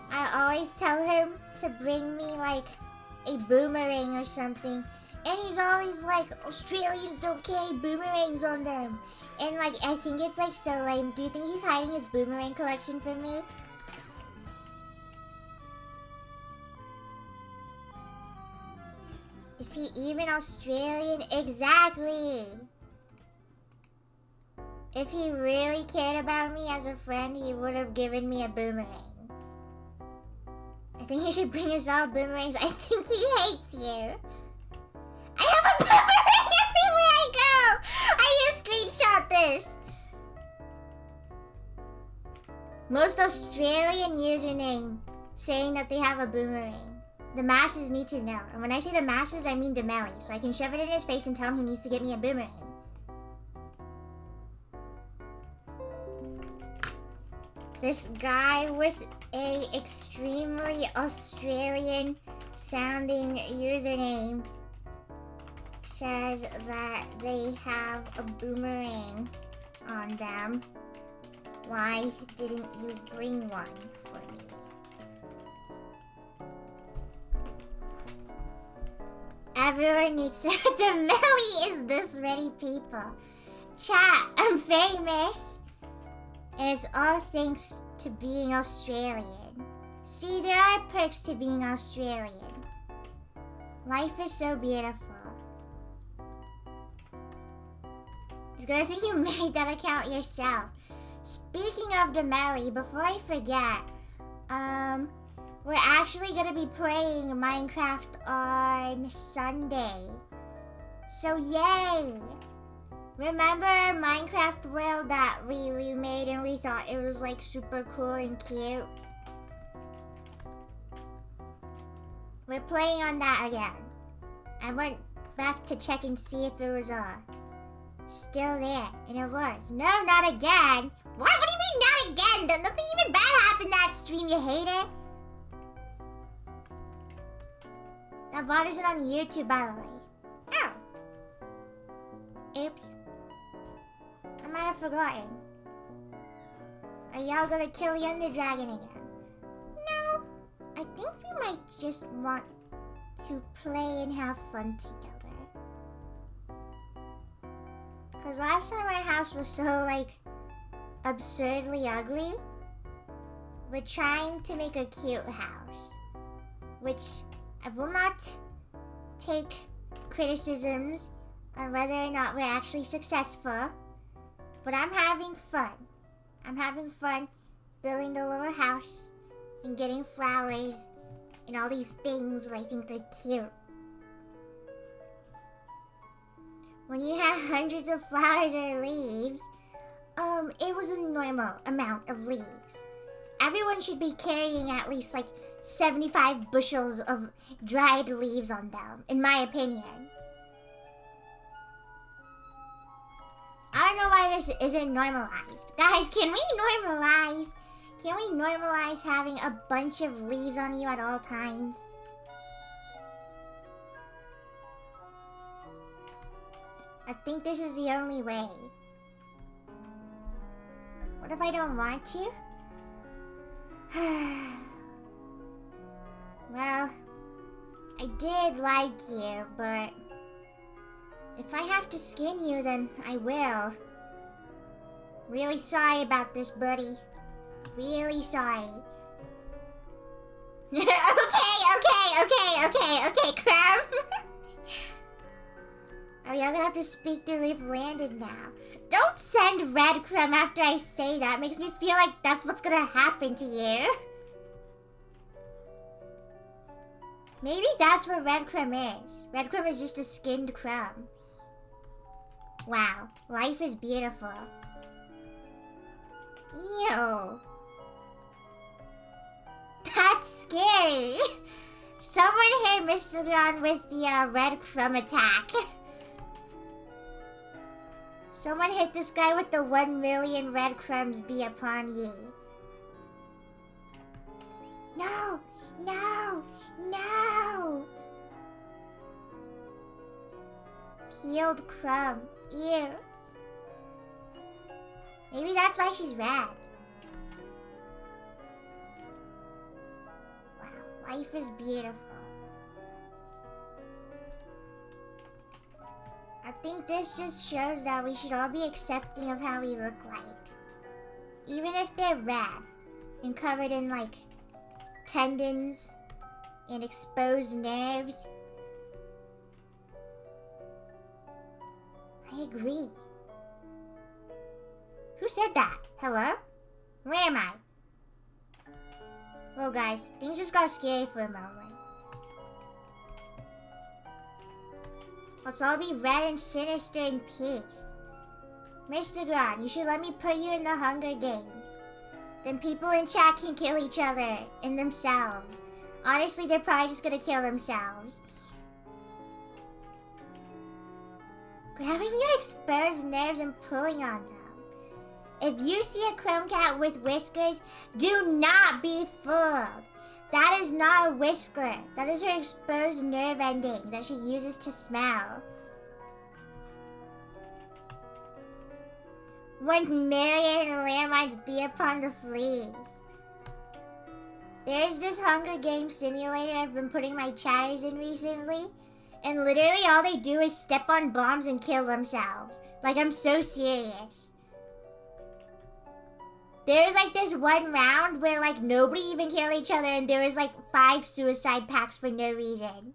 A: I always tell him to bring me like a boomerang or something. And he's always like, Australians don't carry boomerangs on them. And like, I think it's like so lame. Do you think he's hiding his boomerang collection from me? Is he even Australian? Exactly. If he really cared about me as a friend, he would have given me a boomerang. I think he should bring us all boomerangs. I think he hates you. I have a boomerang everywhere I go! I need to screenshot this! Most Australian username saying that they have a boomerang. The masses need to know. And when I say the masses, I mean Demelli. So I can shove it in his face and tell him he needs to get me a boomerang. This guy with a extremely Australian sounding username says that they have a boomerang on them. Why didn't you bring one for me? Everyone needs to... Demelli is this many people. Chat, I'm famous. And it's all thanks to being Australian. See, there are perks to being Australian. Life is so beautiful. It's good thing you made that account yourself. Speaking of Demelli, before I forget, we're actually gonna be playing Minecraft on Sunday. So yay! Remember our Minecraft world that we remade and we thought it was like super cool and cute? We're playing on that again. I went back to check and see if it was still there, and it was. No, not again! What do you mean not again? Nothing even bad happened that stream, you hater! That VOD isn't on YouTube, by the way. Oh! Oops. I might have forgotten. Are y'all gonna kill the Ender Dragon again? No. I think we might just want to play and have fun together. Cause last time my house was so like absurdly ugly. We're trying to make a cute house. Which I will not take criticisms on whether or not we're actually successful. But I'm having fun. I'm having fun building the little house and getting flowers and all these things that I think are cute. When you have hundreds of flowers or leaves, it was a normal amount of leaves. Everyone should be carrying at least like 75 bushels of dried leaves on them, in my opinion. I don't know why this isn't normalized. Guys, can we normalize? Can we normalize having a bunch of leaves on you at all times? I think this is the only way. What if I don't want to? Well, I did like you, but if I have to skin you, then I will. Really sorry about this, buddy. Really sorry. okay, crumb. Oh, y'all gonna have to speak through Leaf Landed now. Don't send Red Crumb after I say that. It makes me feel like that's what's gonna happen to you. Maybe that's what Red Crumb is. Red Crumb is just a skinned crumb. Wow, life is beautiful. Ew. That's scary. Someone hit Mr. Gon with the Red Crumb attack. Someone hit this guy with the 1 million red crumbs be upon ye. No! No! No! Peeled crumb. Ew. Maybe that's why she's red. Wow, life is beautiful. I think this just shows that we should all be accepting of how we look like. Even if they're red and covered in like tendons and exposed nerves. I agree. Who said that? Hello? Where am I? Well guys, things just got scary for a moment. Let's all be red and sinister in peace. Mr. Gon, you should let me put you in the Hunger Games. Then people in chat can kill each other and themselves. Honestly, they're probably just gonna kill themselves. Grabbing your exposed nerves and pulling on them. If you see a crumb cat with whiskers, do not be fooled. That is not a whisker. That is her exposed nerve ending that she uses to smell. When Marion and landmines be upon the fleas. There's this Hunger Games simulator I've been putting my chatters in recently. And literally all they do is step on bombs and kill themselves. Like, I'm so serious. There's like this one round where like nobody even killed each other and there was like 5 suicide packs for no reason.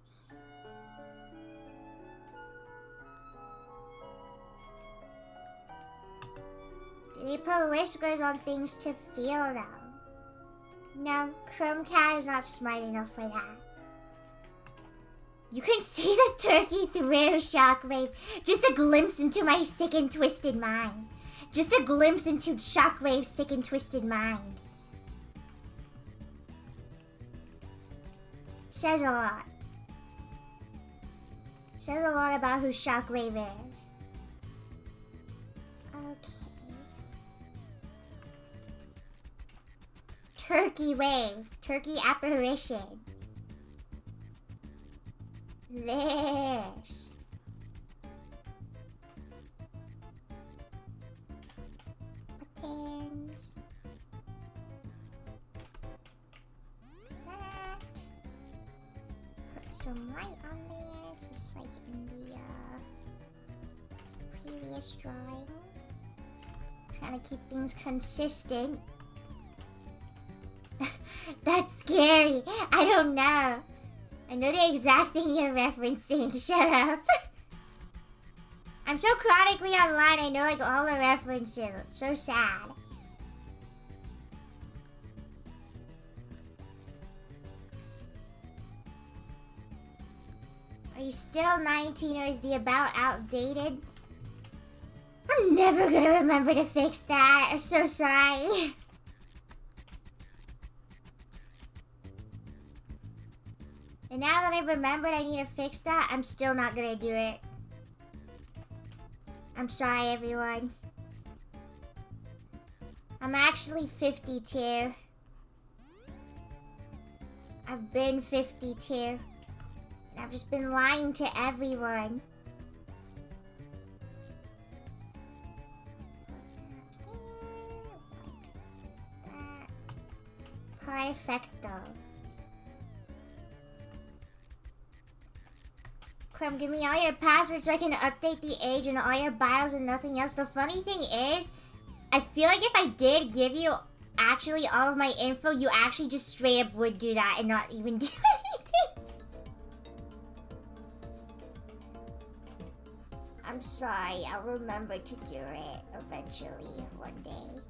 A: They put whiskers on things to feel them. No, Crumb Cat is not smart enough for that. You can see the turkey through Shockwave. Just a glimpse into my sick and twisted mind. Just a glimpse into Shockwave's sick and twisted mind. Says a lot. Says a lot about who Shockwave is. Okay. Turkey wave. Turkey apparition. This. Buttons. That. Put some light on there, just like in the previous drawing. Trying to keep things consistent. That's scary. I don't know. I know the exact thing you're referencing. Shut up. I'm so chronically online, I know like all the references. It's so sad. Are you still 19 or is the about outdated? I'm never gonna remember to fix that. I'm so sorry. And now that I've remembered I need to fix that, I'm still not gonna do it. I'm sorry, everyone. I'm actually 52. I've been 52. And I've just been lying to everyone. Like that. Perfecto. Crumb, give me all your passwords so I can update the age and all your bios and nothing else. The funny thing is, I feel like if I did give you actually all of my info, you actually just straight up would do that and not even do anything. I'm sorry, I'll remember to do it eventually, one day.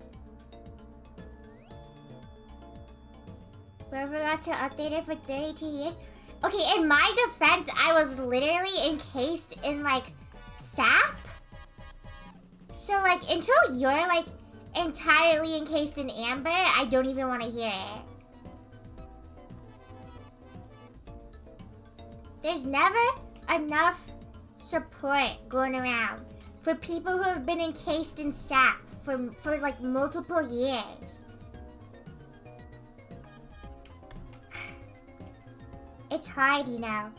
A: Whoever got to update it for 32 years? Okay, in my defense, I was literally encased in, like, sap. So, like, until you're, like, entirely encased in amber, I don't even want to hear it. There's never enough support going around for people who have been encased in sap for like, multiple years. It's hard, you know,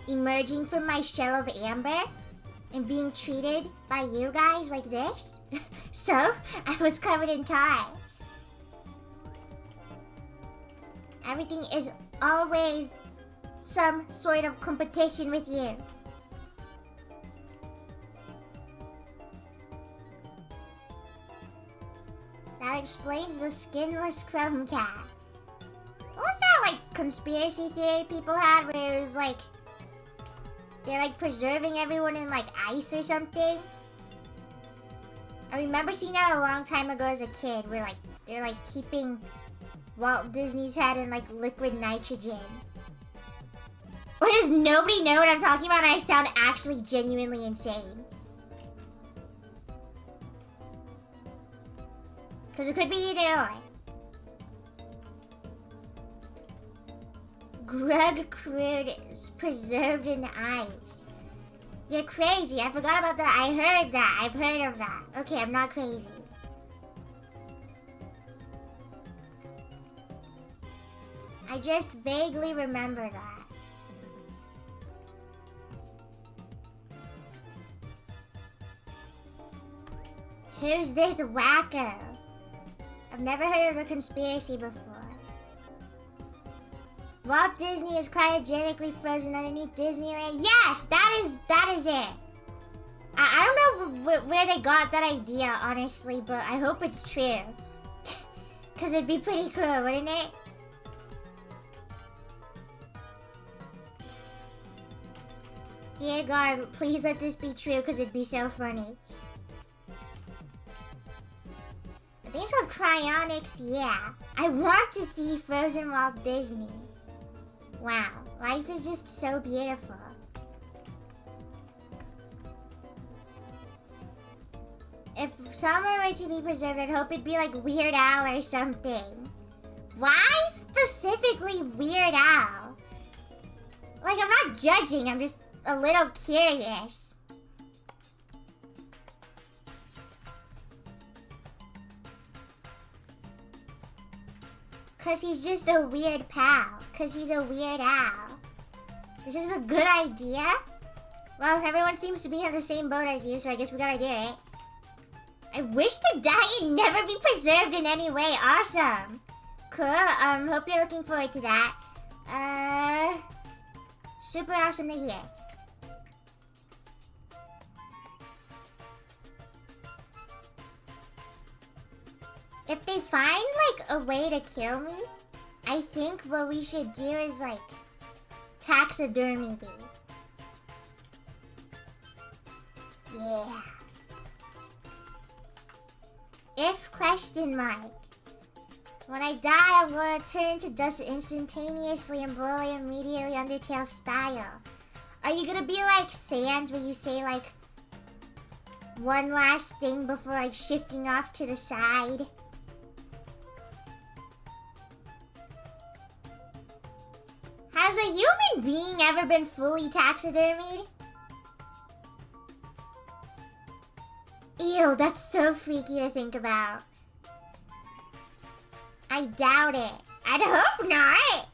A: emerging from my shell of amber and being treated by you guys like this. So, I was covered in tar. Everything is always some sort of competition with you. That explains the skinless crumb cat. What was that, like, conspiracy theory people had where it was, like, they're, like, preserving everyone in, like, ice or something? I remember seeing that a long time ago as a kid where, like, they're, like, keeping Walt Disney's head in, like, liquid nitrogen. Or does nobody know what I'm talking about and I sound actually genuinely insane? Because it could be either or. Grug crude is preserved in ice. You're crazy. I forgot about that. I heard that. I've heard of that. Okay, I'm not crazy. I just vaguely remember that. Who's this wacko? I've never heard of a conspiracy before. Walt Disney is cryogenically frozen underneath Disneyland. Yes, that is it. I don't know where they got that idea, honestly, but I hope it's true. Because it'd be pretty cool, wouldn't it? Dear God, please let this be true, because it'd be so funny. I think it's called cryonics, yeah. I want to see Frozen Walt Disney. Wow, life is just so beautiful. If summer were to be preserved, I'd hope it'd be like Weird Al or something. Why specifically Weird Al? Like, I'm not judging, I'm just a little curious. Cause he's just a weird pal. Cause he's a Weird Al. This is a good idea. Well, everyone seems to be in the same boat as you, so I guess we gotta do it. I wish to die and never be preserved in any way. Awesome. Cool. Hope you're looking forward to that. Super awesome to hear. If they find, like, a way to kill me, I think what we should do is, like, taxidermy me. Yeah. If question mark. When I die, I'm gonna turn to dust instantaneously and blow away immediately Undertale style. Are you gonna be like Sans where you say, like, one last thing before, like, shifting off to the side? Has a human being ever been fully taxidermied? Ew, that's so freaky to think about. I doubt it. I'd hope not.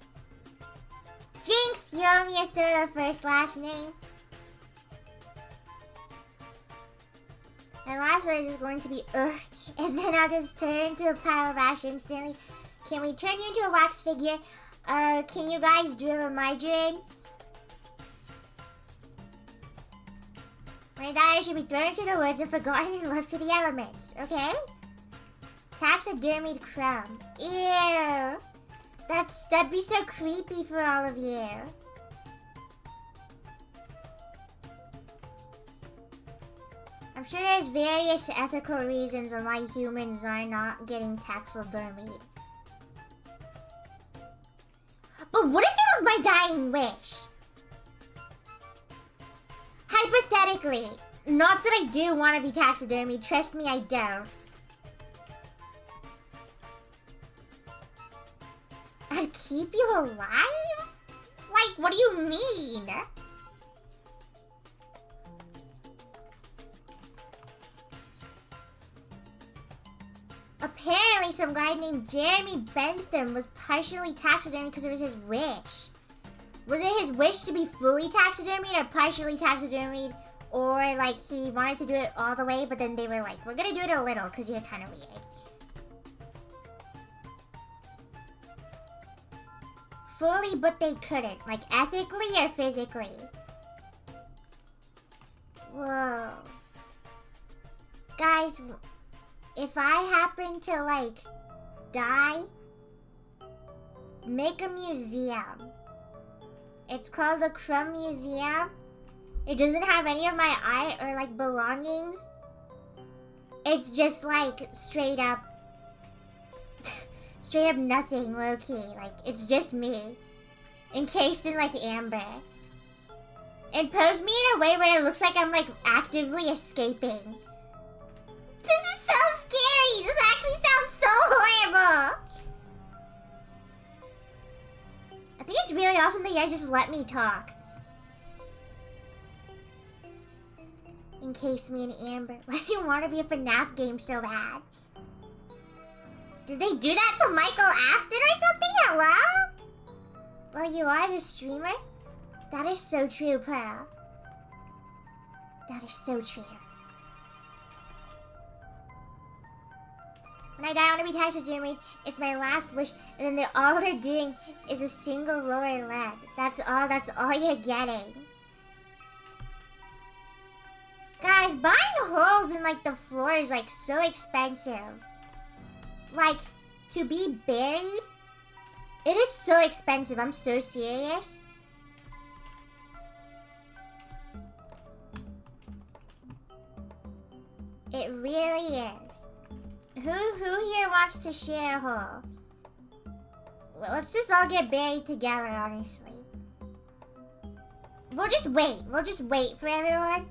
A: Jinx, you owe me a soda first last name. My last word is going to be ugh, and then I'll just turn to a pile of ash instantly. Can we turn you into a wax figure? Can you guys do a migraine? When I die, I should be thrown into the woods and forgotten and left to the elements, okay? Taxidermied crumb. Ew. That'd be so creepy for all of you. I'm sure there's various ethical reasons on why humans are not getting taxidermied. But what if it was my dying wish? Hypothetically, not that I do want to be taxidermied, trust me, I don't. I'd keep you alive? Like, what do you mean? Apparently, some guy named Jeremy Bentham was partially taxidermied because it was his wish. Was it his wish to be fully taxidermied or partially taxidermied? Or, like, he wanted to do it all the way, but then they were like, we're gonna do it a little because you're kind of weird. Fully, but they couldn't. Like, ethically or physically? Whoa. Guys, if I happen to, like, die, make a museum. It's called the Crumb Museum. It doesn't have any of my art or, like, belongings. It's just, like, straight up nothing, low-key. Like, it's just me. Encased in, like, amber. And pose me in a way where it looks like I'm, like, actively escaping. This is so scary! This actually sounds so horrible! At think it's really awesome that you guys just let me talk. Encase me in amber. Why do you want to be a FNAF game so bad? Did they do that to Michael Afton or something? Hello? Well, you are the streamer? That is so true, Pearl. That is so true. When I die, I want to be taxidermied. It's my last wish. And then all they're doing is a single lower leg. That's all you're getting. Guys, buying holes in, like, the floor is, like, so expensive. Like, to be buried, it is so expensive. I'm so serious. It really is. Who here wants to share a hole? Well, let's just all get buried together, honestly. We'll just wait. We'll just wait for everyone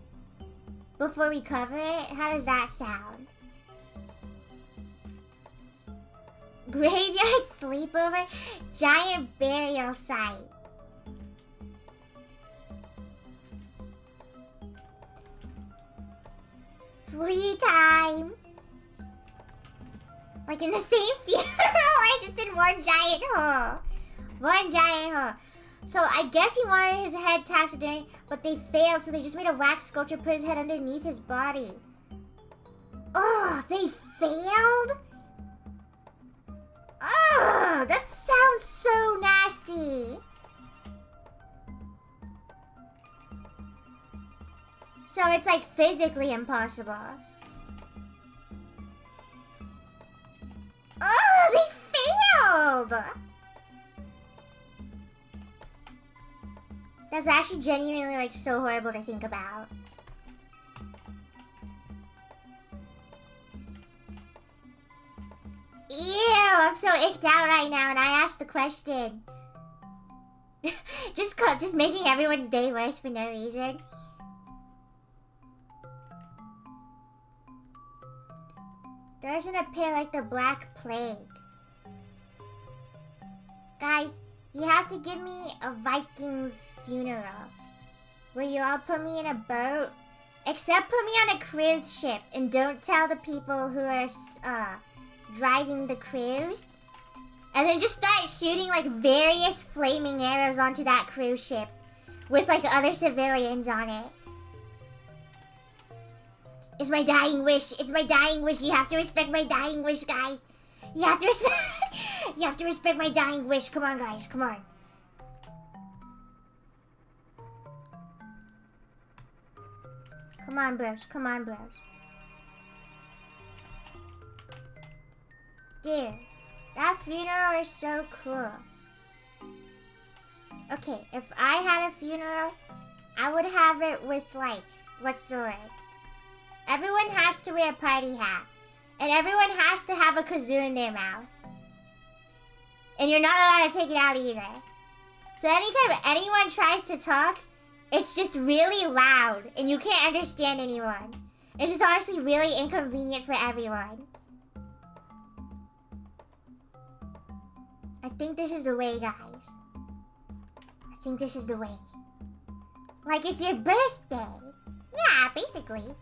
A: before we cover it. How does that sound? Graveyard sleepover, giant burial site. Flea time. Like in the same funeral, I just did one giant hole. One giant hole. So I guess he wanted his head taxidermy, but they failed, so they just made a wax sculpture, put his head underneath his body. Oh, they failed? Oh, that sounds so nasty. So it's like physically impossible. Oh, they failed! That's actually genuinely like so horrible to think about. Ew, I'm so icked out right now, and I asked the question. just making everyone's day worse for no reason. There doesn't appear like the Black Plague. Guys, you have to give me a Viking's funeral. Where you all put me in a boat. Except put me on a cruise ship. And don't tell the people who are driving the cruise. And then just start shooting like various flaming arrows onto that cruise ship. With like other civilians on it. It's my dying wish. It's my dying wish. You have to respect my dying wish, guys. You have to respect... you have to respect my dying wish. Come on, guys. Come on. Come on, bros. Come on, bros. Dude, that funeral is so cool. Okay, if I had a funeral, I would have it with, like, what's the word? Everyone has to wear a party hat. And everyone has to have a kazoo in their mouth. And you're not allowed to take it out either. So anytime anyone tries to talk, it's just really loud. And you can't understand anyone. It's just honestly really inconvenient for everyone. I think this is the way, guys. I think this is the way. Like it's your birthday. Yeah, basically.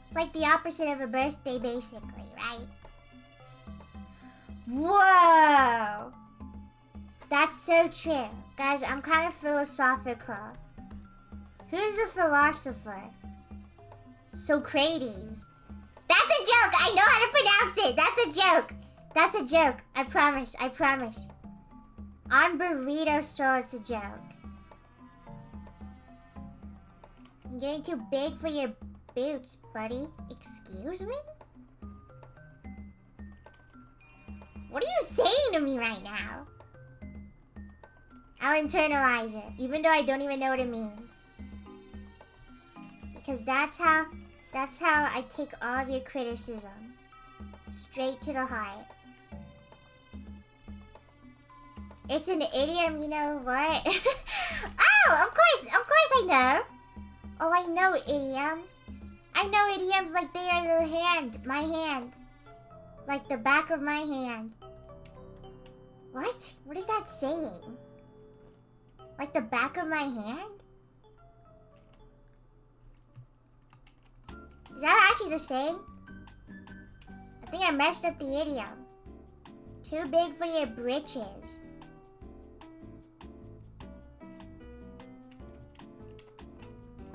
A: It's like the opposite of a birthday, basically, right? Whoa! That's so true. Guys, I'm kind of philosophical. Who's a philosopher? Socrates. That's a joke! I know how to pronounce it! That's a joke! That's a joke. I promise. I promise. On Burrito Soul, it's a joke. I'm getting too big for your boots, buddy. Excuse me? What are you saying to me right now? I'll internalize it, even though I don't even know what it means. Because that's how I take all of your criticisms. Straight to the heart. It's an idiom, you know what? Oh, of course I know. Oh, I know idioms. I know idioms like they are my hand. Like the back of my hand. What? What is that saying? Like the back of my hand? Is that actually the saying? I think I messed up the idiom. Too big for your britches.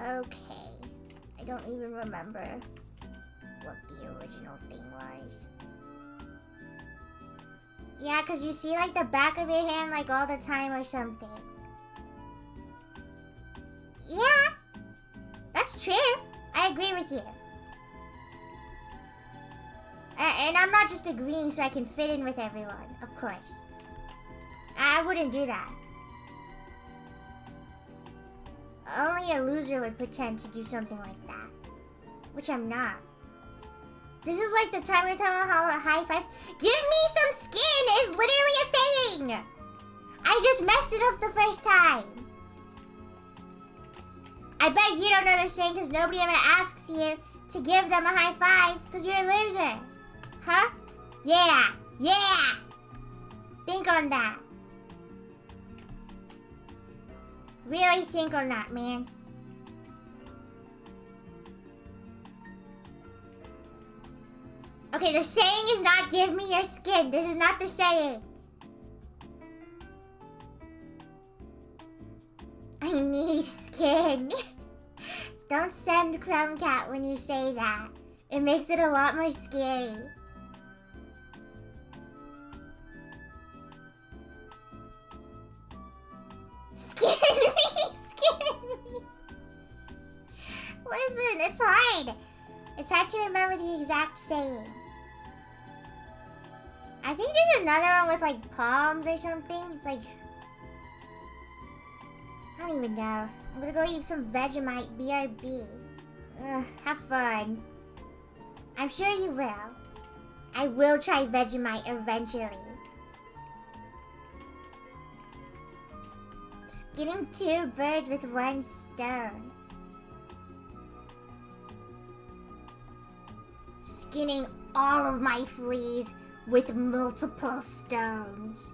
A: Okay. I don't even remember what the original thing was. Yeah, because you see like the back of your hand like all the time or something. Yeah, that's true. I agree with you. And I'm not just agreeing so I can fit in with everyone, of course. I wouldn't do that. Only a loser would pretend to do something like that. Which I'm not. This is like the time we're talking about how high fives. Give me some skin is literally a saying! I just messed it up the first time. I bet you don't know the saying because nobody ever asks you to give them a high five because you're a loser. Huh? Yeah! Yeah! Think on that. Really think on that, man. Okay, the saying is not give me your skin. This is not the saying. I need skin. Don't send Crumb Cat when you say that. It makes it a lot more scary. Skin me! Skin me! Listen, it's hard. It's hard to remember the exact saying. I think there's another one with like palms or something. It's like... I don't even know. I'm gonna go eat some Vegemite BRB. Have fun. I'm sure you will. I will try Vegemite eventually. Skinning 2 birds with 1 stone. Skinning all of my fleas with multiple stones.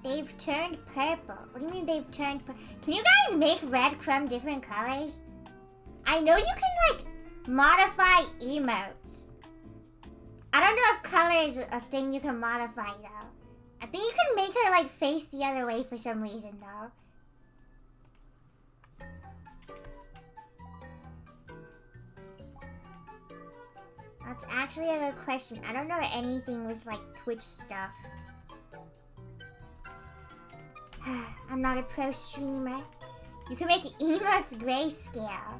A: They've turned purple. What do you mean they've turned purple? Can you guys make red crumb different colors? I know you can like modify emotes. I don't know if color is a thing you can modify though. I think you can make her like face the other way for some reason though. That's actually a good question. I don't know anything with like Twitch stuff. I'm not a pro streamer. You can make emotes grayscale.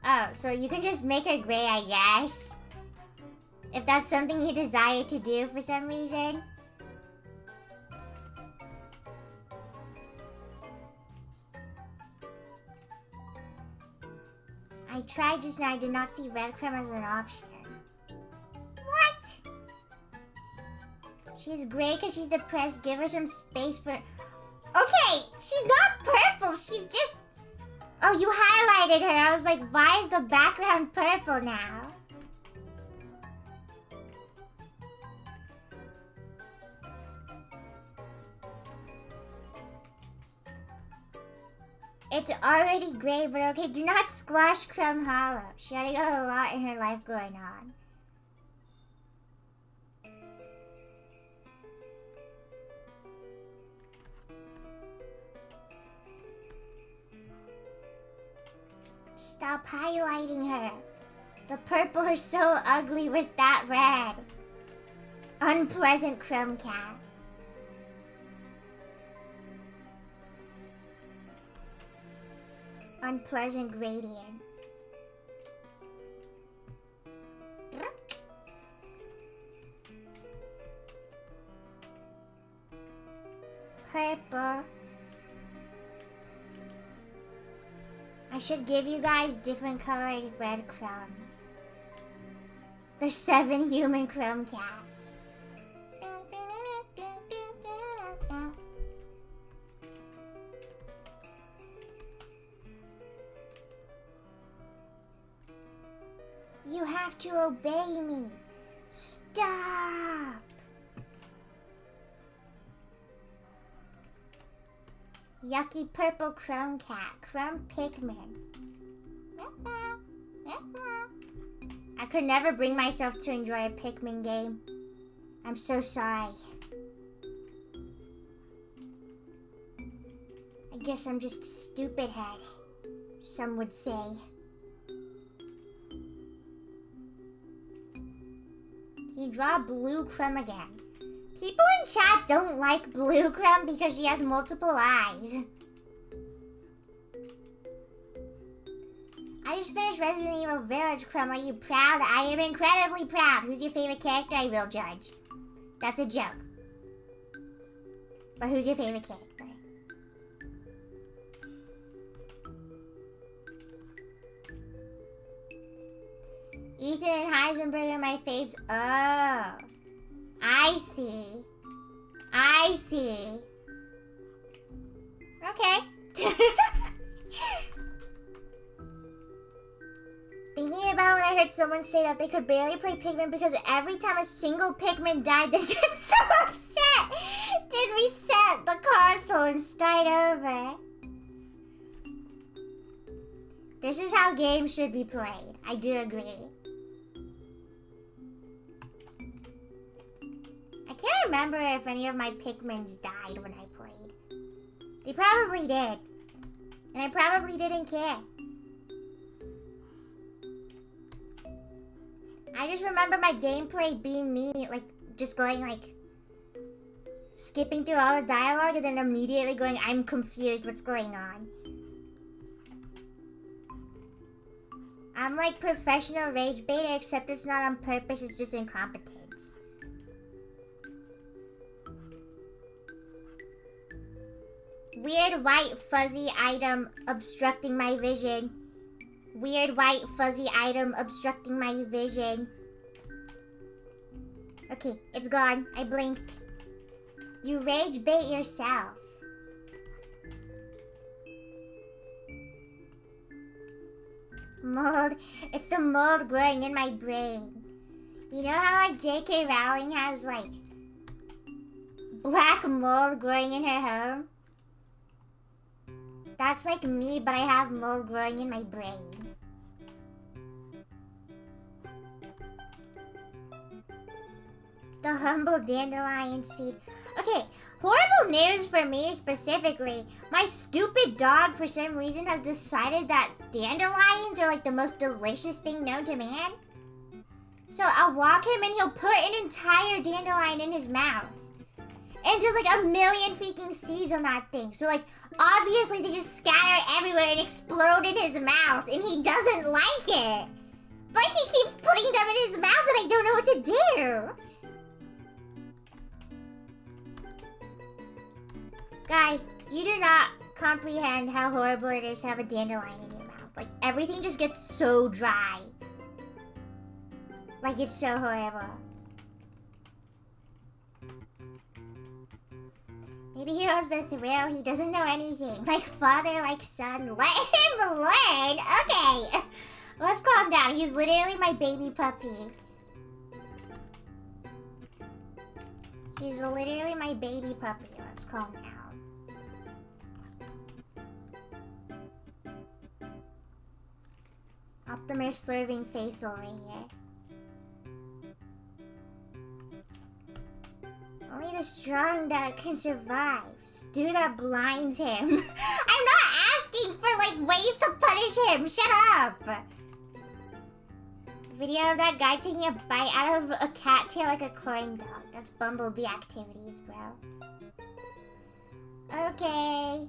A: Oh, so you can just make her gray, I guess. If that's something you desire to do for some reason. I tried just now, I did not see red crumb as an option. What? She's gray because she's depressed. Give her some space for... Okay, she's not purple, she's just... Oh, you highlighted her. I was like, why is the background purple now? It's already gray, but okay, do not squash Crumb Hollow. She already got a lot in her life going on. Stop highlighting her. The purple is so ugly with that red. Unpleasant Crumb Cat. Unpleasant gradient. Purple. I should give you guys different colored red crumbs. The 7 human crumb cats. You have to obey me. Stop. Yucky purple crumb cat. Crumb Pikmin. I could never bring myself to enjoy a Pikmin game. I'm so sorry. I guess I'm just a stupid head, some would say. Can you draw blue crumb again? People in chat don't like blue crumb because she has multiple eyes. I just finished Resident Evil Village, Crumb. Are you proud? I am incredibly proud. Who's your favorite character? I will judge. That's a joke. But who's your favorite character? Ethan and Heisenberg are my faves. Oh. I see. I see. Okay. Thinking about when I heard someone say that they could barely play Pikmin because every time a single Pikmin died, they get so upset. They'd reset the console and start over. This is how games should be played. I do agree. I can't remember if any of my Pikmins died when I played. They probably did. And I probably didn't care. I just remember my gameplay being me, like, just going, like, skipping through all the dialogue and then immediately going, I'm confused, what's going on? I'm like professional rage baiter, except it's not on purpose, it's just incompetence. Weird white fuzzy item obstructing my vision. Weird white fuzzy item obstructing my vision. Okay, it's gone. I blinked. You rage bait yourself. Mold. It's the mold growing in my brain. You know how like J.K. Rowling has like black mold growing in her home? That's like me, but I have mold growing in my brain. The humble dandelion seed. Okay, horrible news for me specifically. My stupid dog, for some reason, has decided that dandelions are like the most delicious thing known to man. So I'll walk him and he'll put an entire dandelion in his mouth. And there's like a million freaking seeds on that thing. So like, obviously they just scatter everywhere and explode in his mouth. And he doesn't like it. But he keeps putting them in his mouth and I don't know what to do. Guys, you do not comprehend how horrible it is to have a dandelion in your mouth. Like, everything just gets so dry. Like, it's so horrible. Maybe he knows the thrill. He doesn't know anything. Like father, like son. Let him learn. Okay. Let's calm down. He's literally my baby puppy. He's literally my baby puppy. Let's calm down. Optimus serving face over here. Only the strong that can survive. Stew that blinds him. I'm not asking for like ways to punish him. Shut up. Video of that guy taking a bite out of a cat tail like a corn dog. That's Bumblebee activities, bro. Okay.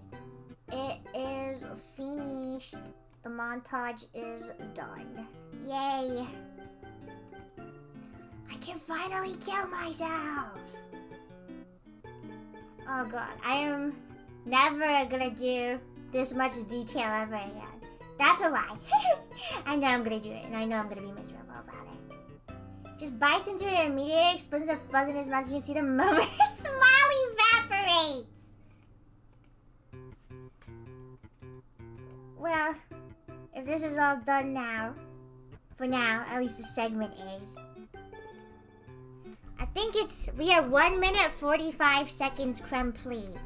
A: It is finished. The montage is done. Yay. I can finally kill myself. Oh god, I am never gonna do this much detail ever again. That's a lie. I know I'm gonna do it, and I know I'm gonna be miserable about it. Just bites into it and immediately explodes a fuzz in his mouth. You can see the moment his smile evaporates. Well, if this is all done now, For now, at least the segment is. I think we are 1 minute 45 seconds complete.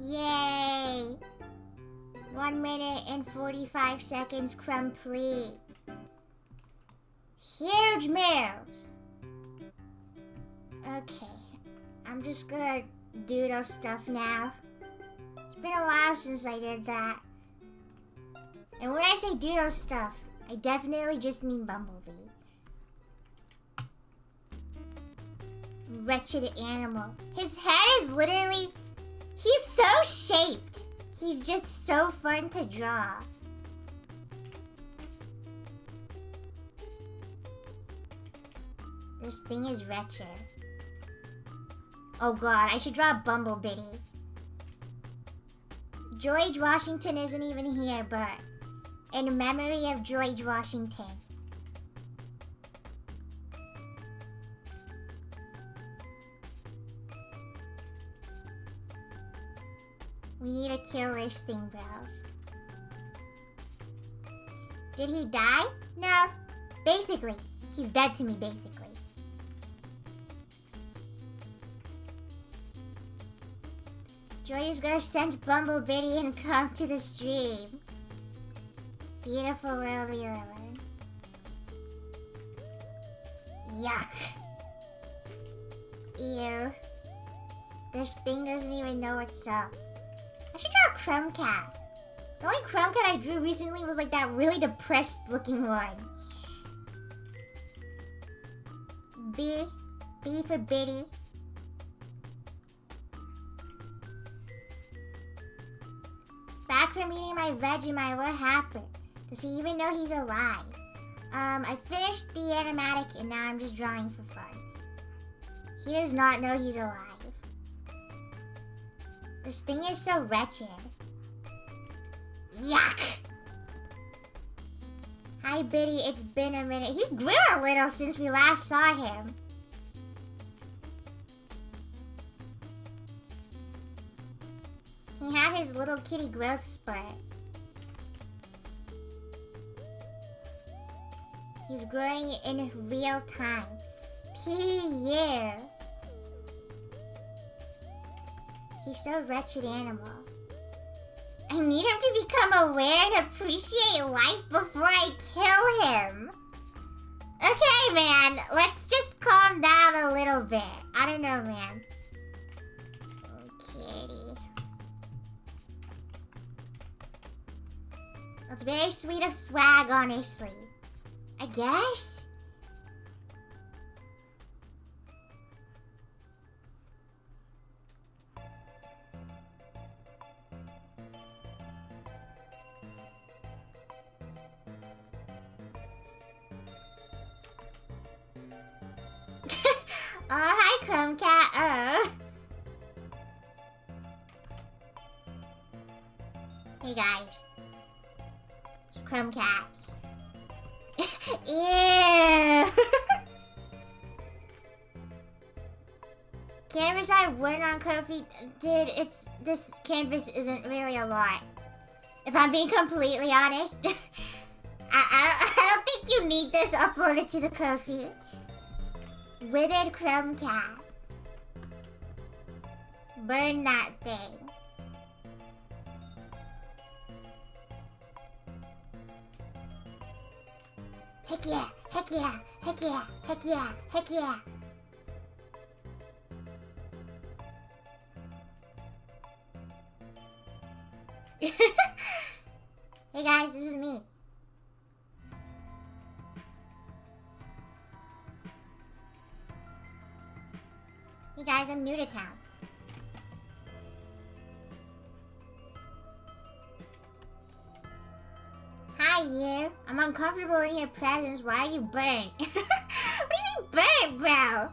A: Yay! 1 minute and 45 seconds complete. Huge moves. Okay, I'm just gonna doodle stuff now. It's been a while since I did that. And when I say doodle stuff, I definitely just mean Bumblebee. Wretched animal. His head is literally... He's so shaped. He's just so fun to draw. This thing is wretched. Oh god, I should draw Bumblebee. George Washington isn't even here, but in memory of George Washington. We need to kill this thing, bros. Did he die? No. Basically. He's dead to me, basically. Joy is gonna sense Bumblebee and come to the stream. Beautiful world we live in. Yuck. Ew. This thing doesn't even know what's up. I should draw a crumb cat. The only crumb cat I drew recently was like that really depressed looking one. B for Biddy. Back from eating my Vegemite, what happened? Does he even know he's alive? I finished the animatic and now I'm just drawing for fun. He does not know he's alive. This thing is so wretched. Yuck! Hi, Biddy. It's been a minute. He grew a little since we last saw him. He had his little kitty growth spurt. He's growing in real time. P.U. He's so wretched animal. I need him to become aware and appreciate life before I kill him. Okay, man. Let's just calm down a little bit. I don't know, man. Okay. It's very sweet of Swag, honestly. I guess? Oh, hi, Crumb Cat. Oh. Hey, guys. It's Crumb Cat. Ew. Canvas I went on Ko-fi. Dude, this canvas isn't really a lot. If I'm being completely honest. I don't think you need this uploaded to the Ko-fi. Withered Crumb Cat. Burn that thing. Heck yeah, heck yeah, heck yeah, heck yeah, heck yeah. Hey guys, this is me. Hey guys, I'm new to town. Hi, you. I'm uncomfortable in your presence. Why are you burnt? What do you mean burnt, bro?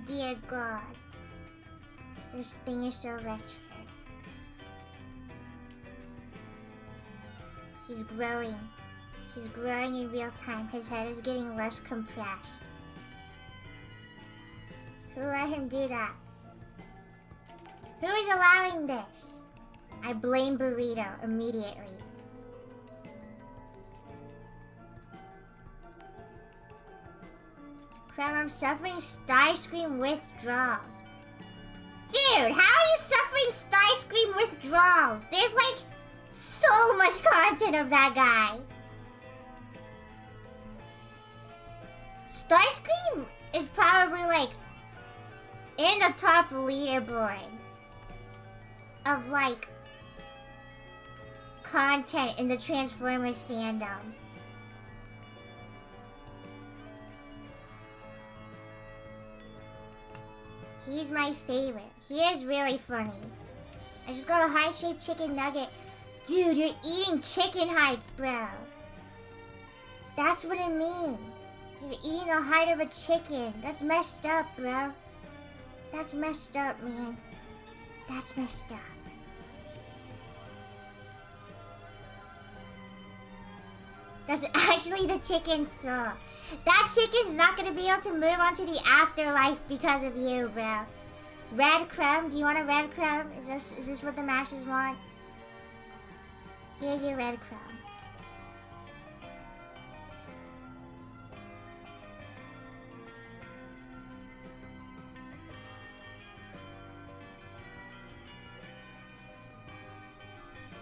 A: Dear God. This thing is so wretched. He's growing. He's growing in real time. His head is getting less compressed. Who let him do that? Who is allowing this? I blame Burrito immediately. Crumb, I'm suffering Starscream withdrawals. Dude, how are you suffering Starscream withdrawals? There's like so much content of that guy. Starscream is probably like in the top leaderboard of like content in the Transformers fandom. He's my favorite. He is really funny. I just got a heart-shaped chicken nugget. Dude, you're eating chicken hearts, bro. That's what it means. You're eating the heart of a chicken. That's messed up, bro. That's messed up, man. That's messed up. That's actually the chicken's soul. That chicken's not gonna be able to move on to the afterlife because of you, bro. Red crumb? Do you want a red crumb? Is this what the masses want? Here's your red crumb.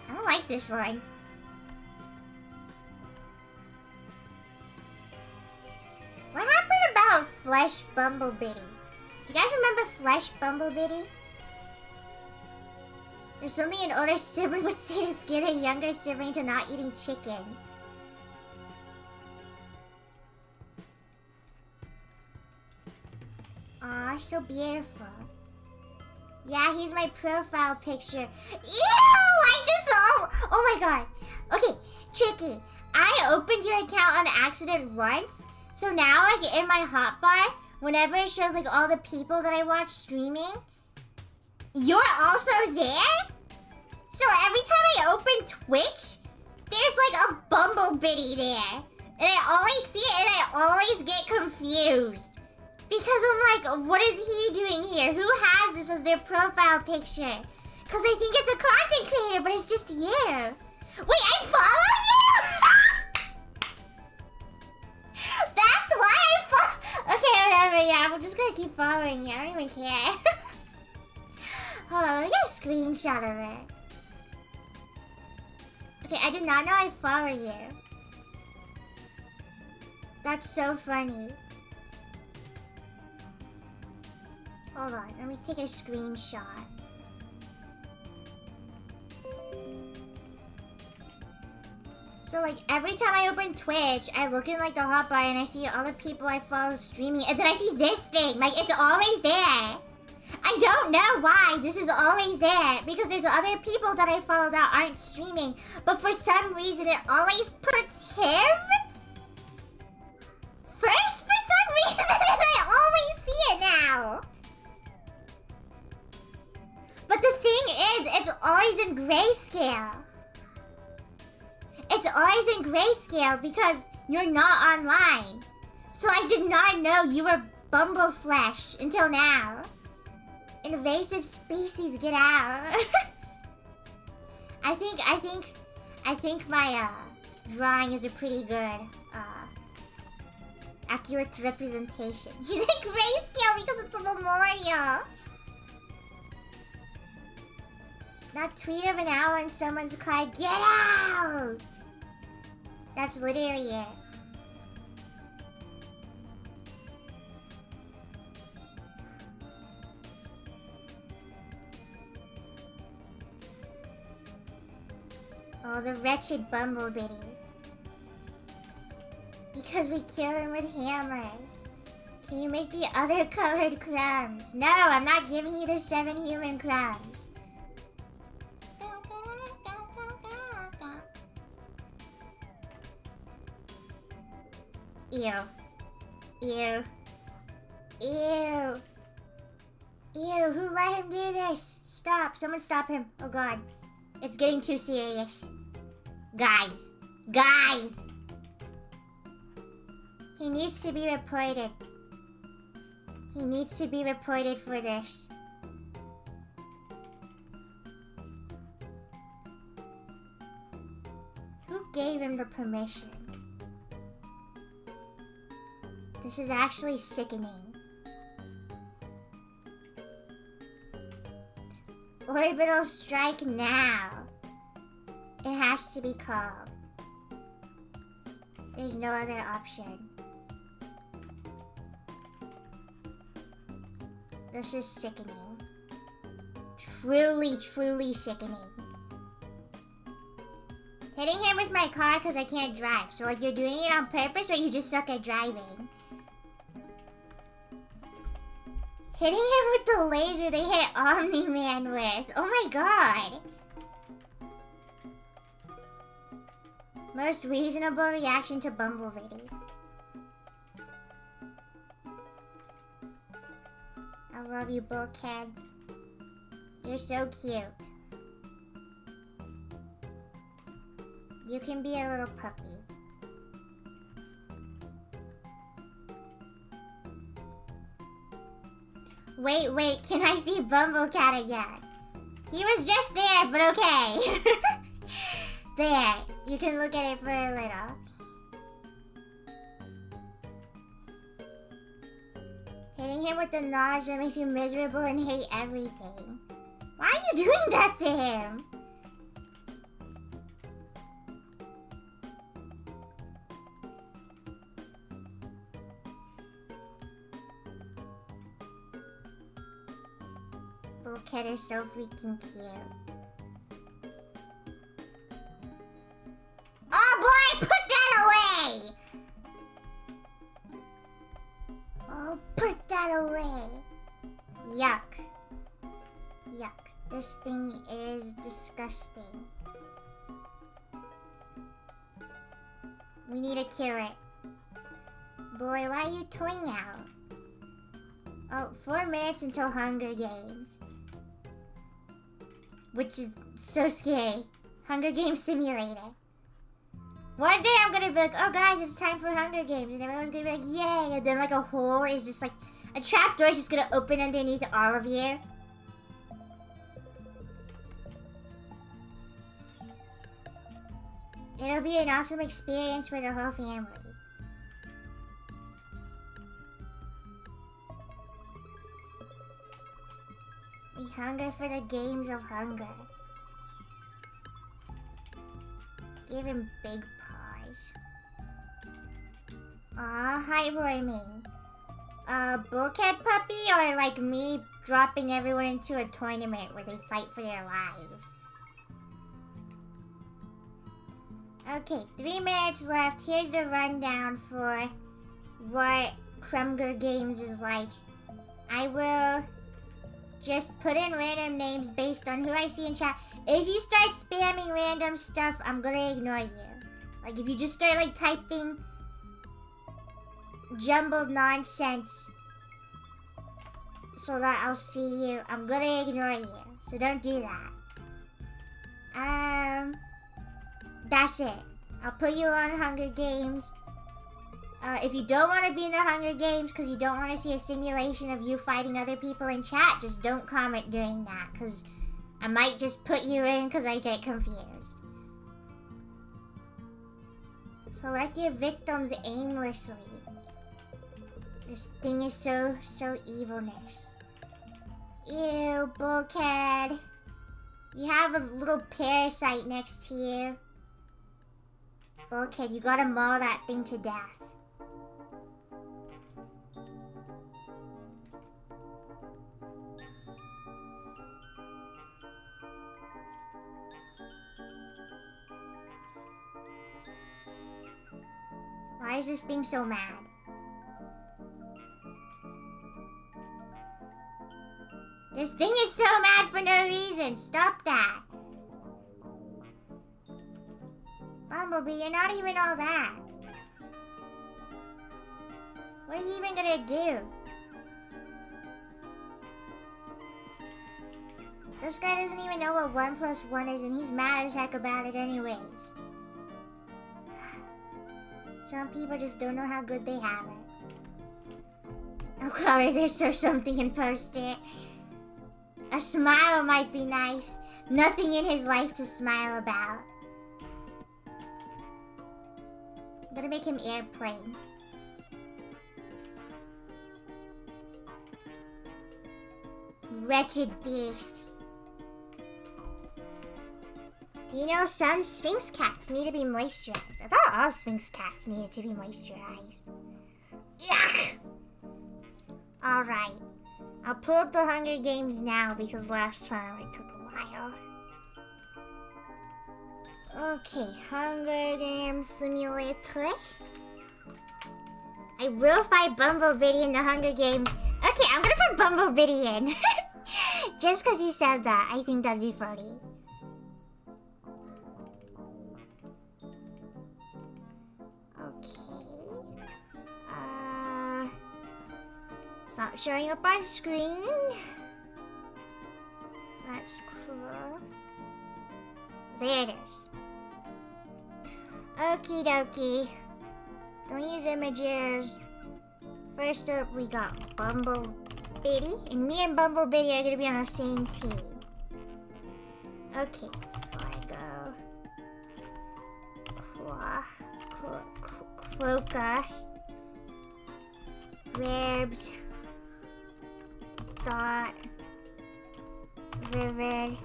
A: I don't like this one. What happened about Flesh Bumblebee? Do you guys remember Flesh Bumblebee? There's something an older sibling would say to scare their younger sibling to not eating chicken. Aw, so beautiful. Yeah, here's my profile picture. Ew! Oh my god. Okay, Tricky. I opened your account on accident once. So now, like, in my hotbar, whenever it shows, like, all the people that I watch streaming, you're also there? So every time I open Twitch, there's, like, a Bumblebee there. And I always see it, and I always get confused. Because I'm like, what is he doing here? Who has this as their profile picture? Because I think it's a content creator, but it's just you. Wait, I follow you? That's why I follow. Okay, whatever, yeah, I'm just gonna keep following you. I don't even care. Hold on, let me get a screenshot of it. Okay, I did not know I follow you. That's so funny. Hold on, let me take a screenshot. So, like, every time I open Twitch, I look in, like, the hotbar and I see all the people I follow streaming, and then I see this thing. Like, it's always there. I don't know why this is always there, because there's other people that I follow that aren't streaming, but for some reason it always puts him first for some reason, and I always see it now. But the thing is, it's always in grayscale. It's always in grayscale because you're not online. So I did not know you were Bumbleflesh until now. Invasive species, get out. I think my drawing is a pretty good accurate representation. He's in grayscale because it's a memorial. That tweet of an hour and someone's cried, "Get out!" That's literally it. Oh, the wretched Bumblebee. Because we kill him with hammers. Can you make the other colored crumbs? No, I'm not giving you the 7 human crumbs. Ew. Ew. Ew. Ew, who let him do this? Stop, someone stop him. Oh god. It's getting too serious. Guys. Guys! He needs to be reported. He needs to be reported for this. gave him the permission? This is actually sickening. Orbital strike now. It has to be called. There's no other option. This is sickening. Truly, truly sickening. Hitting him with my car because I can't drive. So like you're doing it on purpose or you just suck at driving? Hitting him with the laser they hit Omni-Man with. Oh my god. Most reasonable reaction to Bumblebee. I love you, Bulkhead. You're so cute. You can be a little puppy. Wait, can I see Bumblecat again? He was just there, but okay. There, you can look at it for a little. Hitting him with the nausea makes you miserable and hate everything. Why are you doing that to him? Bulkhead is so freaking cute. Oh boy, put that away! Oh, put that away. Yuck. Yuck. This thing is disgusting. We need to kill it. Boy, why are you toying out? Oh, 4 minutes until Hunger Games. Which is so scary. Hunger Games Simulator. One day I'm gonna be like, oh guys, it's time for Hunger Games. And everyone's gonna be like, yay. And then like a hole is just like, a trapdoor is just gonna open underneath all of you. It'll be an awesome experience for the whole family. We hunger for the games of hunger. Give him big paws. Aw, heartwarming. Bulkhead puppy or like me dropping everyone into a tournament where they fight for their lives? Okay, 3 minutes left. Here's the rundown for what Hunger Games is like. I will just put in random names based on who I see in chat. If you start spamming random stuff, I'm gonna ignore you. Like if you just start like typing jumbled nonsense so that I'll see you, I'm gonna ignore you. So don't do that. That's it. I'll put you on Hunger Games. If you don't want to be in the Hunger Games because you don't want to see a simulation of you fighting other people in chat, just don't comment during that because I might just put you in because I get confused. Select your victims aimlessly. This thing is so evilness. Ew, Bulkhead. You have a little parasite next to you. Bulkhead, you gotta maul that thing to death. Why is this thing so mad? This thing is so mad for no reason. Stop that. Bumblebee, you're not even all that. What are you even gonna do? This guy doesn't even know what 1 + 1 is and he's mad as heck about it anyways. Some people just don't know how good they have it. I'll cover this or something and post it. A smile might be nice. Nothing in his life to smile about. gonna make him airplane. Wretched beast. Do you know some Sphinx cats need to be moisturized? I thought all Sphinx cats needed to be moisturized. Yuck! Alright. I'll pull up the Hunger Games now because last time it took a while. Okay, Hunger Games Simulator. I will fight Bumblebee in the Hunger Games. Okay, I'm gonna put Bumblebee in. Just because he said that, I think that'd be funny. Okay. It's not showing up on screen. That's cool. There it is. Okie dokie. Don't use images. First up, we got Bumblebee. And me and Bumblebee are gonna be on the same team. Okay, Flygo. Quokka. Ribs. Dot. Vivid.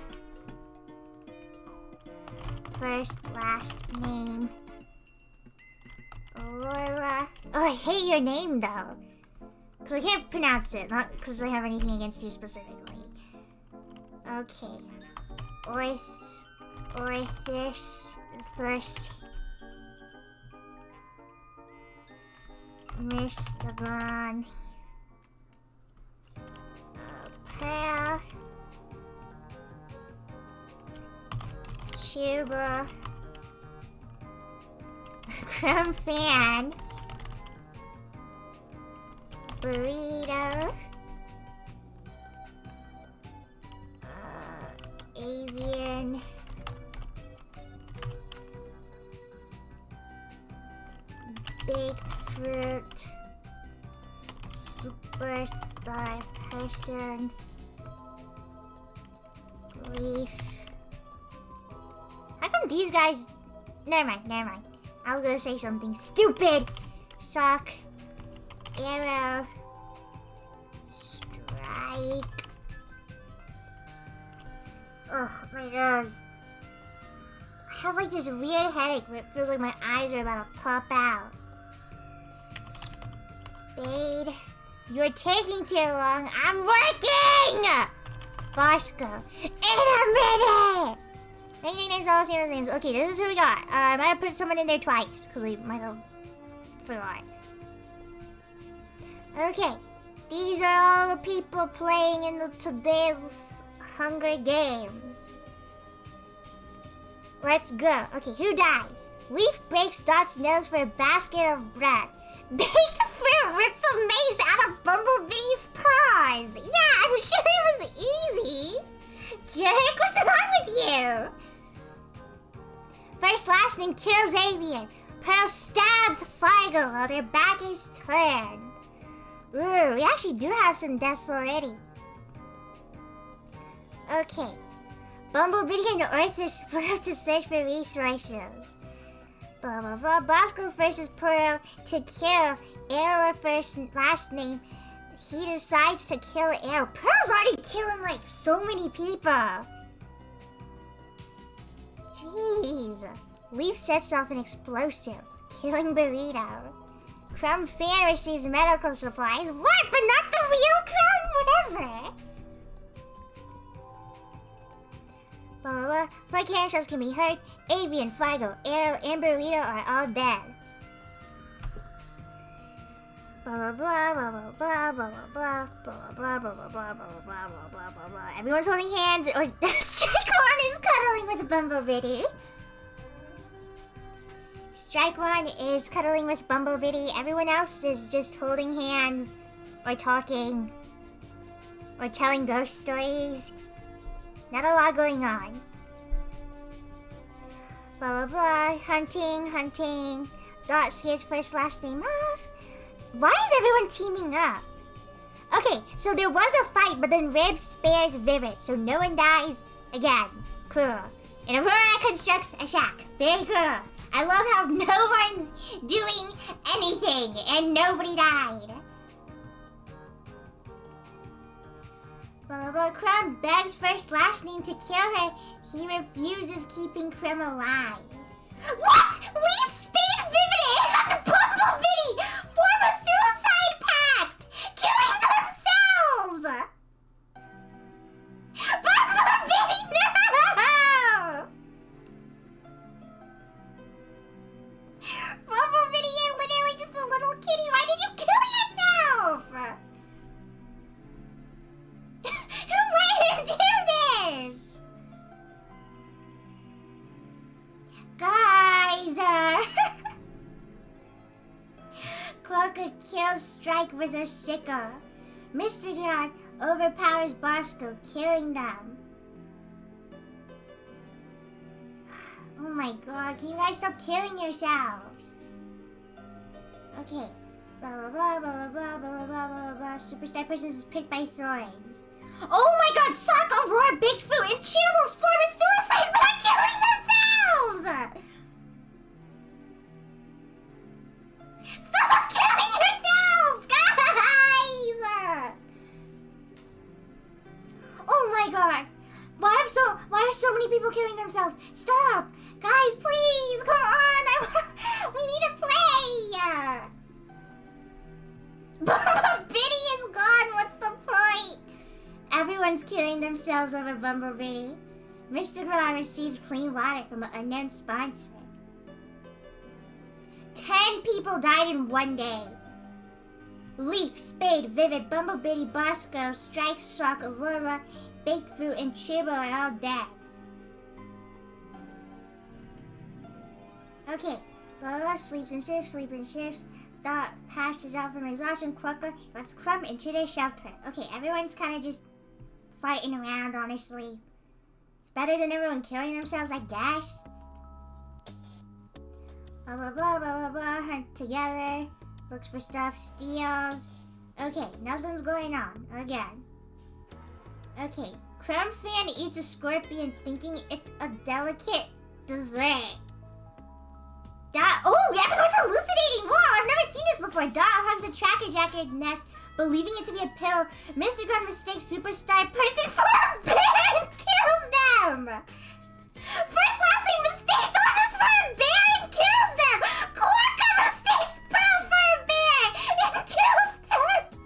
A: First, last name. Aurora. Oh, I hate your name though. Because I can't pronounce it, not because I have anything against you specifically. Okay. Orthis. First. Mr. Braun. Pearl. Chuba. Crumb fan. Burrito. Avian. Baked fruit. Superstar person. Leaf. How come these guys... Never mind. I was gonna say something stupid. Sock. Arrow. Strike. Oh my nose. I have like this weird headache where it feels like my eyes are about to pop out. Spade. You're taking too long. I'm working! Bosco. In a minute! Names all the same as names. Okay, this is who we got. I might have put someone in there twice, because we might have forgot. Okay, these are all the people playing in today's Hunger Games. Let's go. Okay, who dies? Leaf breaks Dot's nose for a basket of bread. Baked fruit rips a mace out of Bumblebee's paws. Yeah, I'm sure it was easy. Jerk, what's wrong with you? First last name kills Avian. Pearl stabs Flygo while their back is turned. Ooh, we actually do have some deaths already. Okay. Bumblebee and Orthis split up to search for resources. Blah blah blah. Bosco versus Pearl to kill Arrow first last name. He decides to kill Arrow. Pearl's already killing like so many people. Jeez. Leaf sets off an explosive, killing Burrito. Crumb fan receives medical supplies. What? But not the real Crumb? Whatever. Blah blah blah. 4 cannon shells can be hurt. Avian, Flygo, Arrow, and Burrito are all dead. Blah blah blah blah blah blah blah blah blah blah blah blah blah blah blah blah blah blah. Everyone's holding hands, or Strike One is cuddling with Bumblebee. Strike One is cuddling with Bumblebee. Everyone else is just holding hands, or talking, or telling ghost stories. Not a lot going on. Blah blah blah. Hunting. Dot scares first last name off. Why is everyone teaming up? Okay, so there was a fight, but then Rib spares Vivid, so no one dies again. Cool. And Aurora constructs a shack. Very cool. I love how no one's doing anything and nobody died. Crumb begs for his last name to kill her. He refuses, keeping Crumb alive. What? Leaf, Spade, Vivid, and Bumblebee form a suicide pact, killing themselves! Bumblebee, no! Bumblebee, you're literally just a little kitty. Why did you kill yourself? Who let him do this? Guys, Quokka kills Strike with a sickle. Mr. God overpowers Bosco, killing them. Oh my god, can you guys stop killing yourselves? Okay. Blah blah blah blah blah blah blah blah blah. Superstar Princess is picked by thorns. Oh my god, Sock, Aurora, Bigfoot, and Chibbles form a suicide pact, killing themselves! Stop killing yourselves, guys! Oh my god. Why are so many people killing themselves? Stop! Guys, please, come on! We need to play! Bumblebee is gone, what's the point? Everyone's killing themselves over Bumblebee. Mr. Gra receives clean water from an unknown sponsor. 10 people died in one day. Leaf, Spade, Vivid, Bumblebee, Bosco, Strike, Sock, Aurora, Baked Fruit, and Chibble are all dead. Okay, Bella sleeps and shifts. Dot passes out from exhaustion. Quokka lets Crumb into their shelter. Okay, everyone's kind of just fighting around, honestly. It's better than everyone killing themselves, I guess. Blah, blah, blah, blah, blah, blah. Hunt together. Looks for stuff. Steals. Okay, nothing's going on. Again. Okay, Crumb fan eats a scorpion thinking it's a delicate dessert. Oh, everyone's hallucinating! Whoa, I've never seen this before. Dot hugs a tracker jacket nest, believing it to be a pill. Mr. Grunt mistakes superstar person for a bear and kills them! First last name mistakes Orcus for a bear and kills them! Quokka mistakes Pearl for a bear and kills them!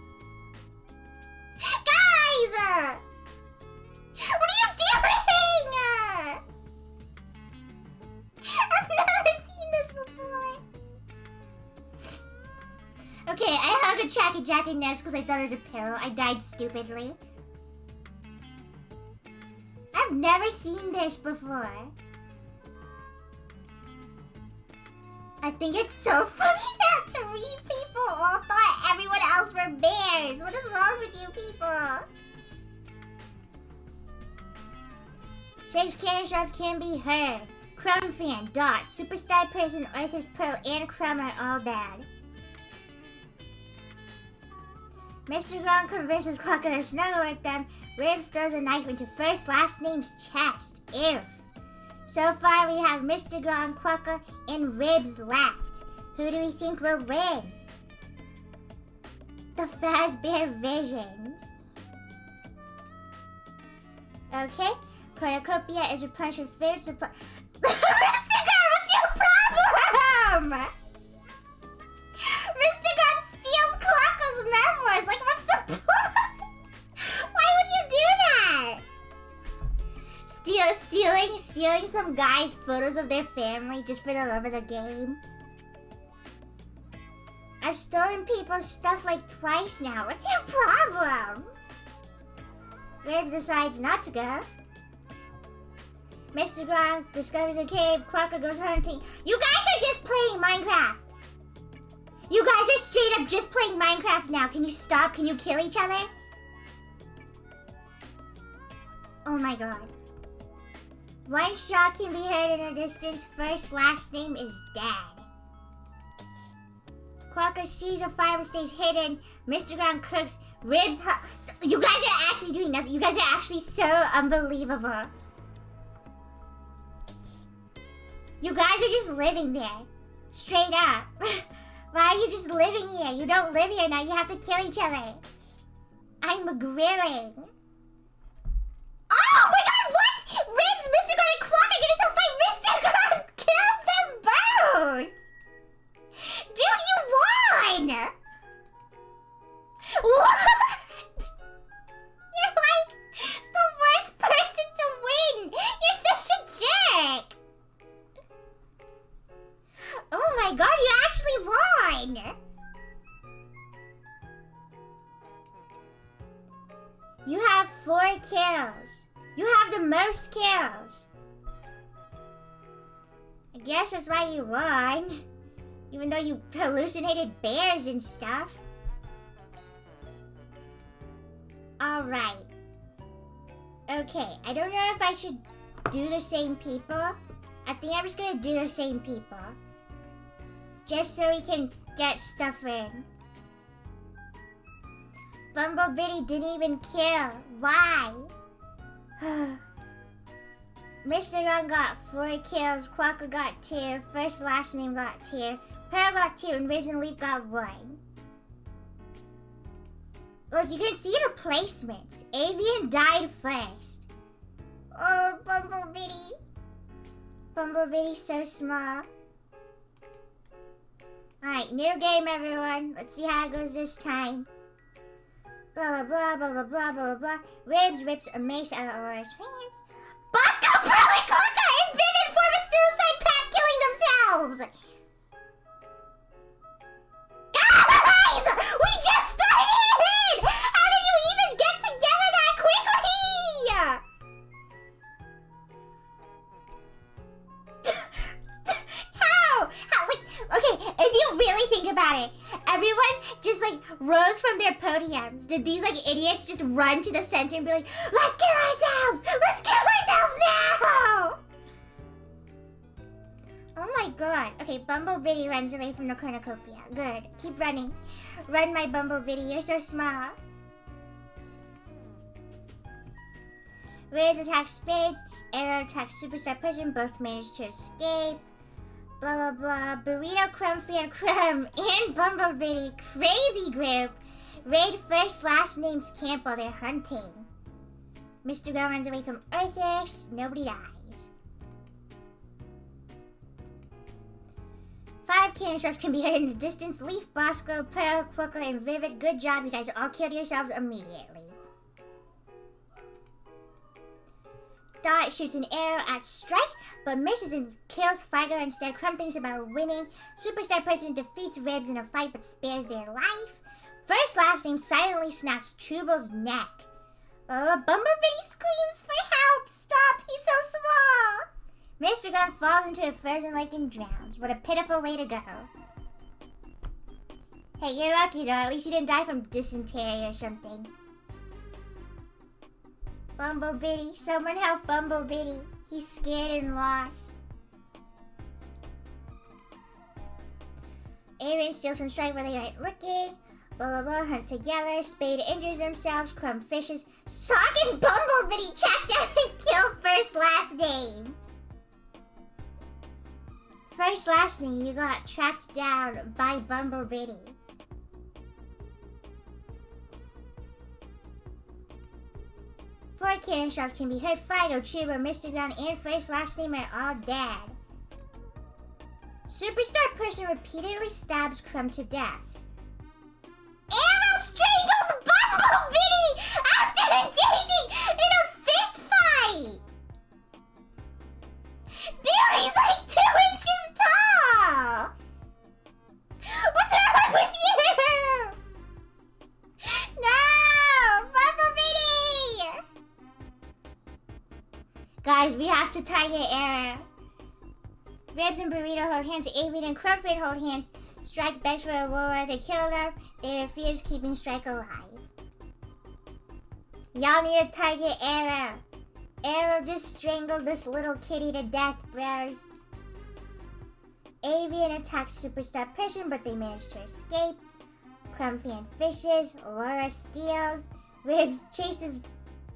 A: Guys! What are you doing? I've never seen this before. Okay, I hug a tracker jacket nest because I thought it was a pillow. I died stupidly. I've never seen this before. I think it's so funny that 3 people all thought everyone else were bears. What is wrong with you people? 6 cannon shots can be heard. Crumb fan, Dot, Superstar Person, Arthur's Pearl, and Crumb are all dead. Mr. Gron convinces Quokka to snuggle with them. Ribs throws a knife into first last name's chest. Ew. So far we have Mr. Gron, Quokka, and Ribs left. Who do we think will win? The Fazbear Visions. Okay. Cornucopia is replenished with food supply. Mr. God, what's your problem? Mr. God steals Quokka's memoirs. Like, what's the point? Why would you do that? Stealing some guys' photos of their family just for the love of the game. I've stolen people's stuff like twice now. What's your problem? Ribs decides not to go. Mr. Gronk discovers a cave. Quokka goes hunting. You guys are just playing Minecraft. You guys are straight up just playing Minecraft now. Can you stop? Can you kill each other? Oh my god. One shot can be heard in the distance. First last name is Dad. Quokka sees a fire but stays hidden. Mr. Gronk cooks. Ribs. You guys are actually doing nothing. You guys are actually so unbelievable. You guys are just living there. Straight up. Why are you just living here? You don't live here now. You have to kill each other. I'm grilling. Oh my god, what? Ribs, Mr. Gun, and Quack are gonna fight. Mr. Gun kills them both. Dude, you won! What? You're like the worst person to win. You're such a jerk. Oh my god, you actually won! You have 4 kills. You have the most kills. I guess that's why you won. Even though you hallucinated bears and stuff. Alright. Okay, I don't know if I should do the same people. I think I'm just gonna do the same people. Just so we can get stuff in. Bumblebee didn't even kill. Why? Mr. Gun got 4 kills. Quacker got 2. First last name got 2. Pearl got 2. And Ribs and Leaf got 1. Look, you can see the placements. Avian died first. Oh, Bumblebee. Bumblebee's so small. Alright, new game, everyone. Let's see how it goes this time. Blah, blah, blah, blah, blah, blah, blah, blah. Ribs rips a mace out of Aura's hands. Bosco, Pearl, and Quokka and Vivid form a suicide pact, killing themselves! Guys! We just started! How did you even get together that quickly? How? Like, okay, if you really think about it, everyone just like rose from their podiums. Did these like idiots just run to the center and be like, let's kill ourselves! Let's kill ourselves now! Oh my god. Okay, Bumblebee runs away from the cornucopia. Good. Keep running. Run, my Bumblebee. You're so small. Ribs attacks Spades. Arrow attacks Superstar Person. Both manage to escape. Blah, blah, blah. Burrito, Crumb, Fan, Crumb, and Bumblebee. Crazy group. Raid first last names camp while they're hunting. Mr. Gun runs away from Earthers. Nobody dies. 5 cannon shots can be heard in the distance. Leaf, Bosco, Pearl, Quokka, and Vivid. Good job. You guys all killed yourselves immediately. Dot shoots an arrow at Strike, but misses and kills Figo instead. Crumb thinks about winning. Superstar Person defeats Ribs in a fight but spares their life. First last name silently snaps Trouble's neck. Bumblebee screams for help! Stop! He's so small! Mr. Gun falls into a frozen lake and drowns. What a pitiful way to go. Hey, you're lucky though. At least you didn't die from dysentery or something. Bumblebee, someone help Bumblebee. He's scared and lost. Aaron steals from Strike where they aren't looking. Blah, blah, blah, hunt together. Spade injures themselves. Crumb fishes. Sock and Bumblebee track down and kill first last name. First last name, you got tracked down by Bumblebee. Four cannon shots can be heard. Fido, Chuba, Mr. Gun, and first last name are all dead. Superstar Person repeatedly stabs Crumb to death. Arrow strangles Bumblebee after engaging in a fist fight! Dude, he's like 2 inches tall! What's wrong with you? No! Bumblebee! Guys, we have to target Arrow. Ribs and Burrito hold hands. Avian and Crumfit hold hands. Strike begs for Aurora. They kill them. They refuse, keeping Strike alive. Y'all need to target Arrow. Arrow just strangled this little kitty to death, bros. Avian attacks Superstar Person, but they manage to escape. Crumfan fishes. Aurora steals. Ribs chases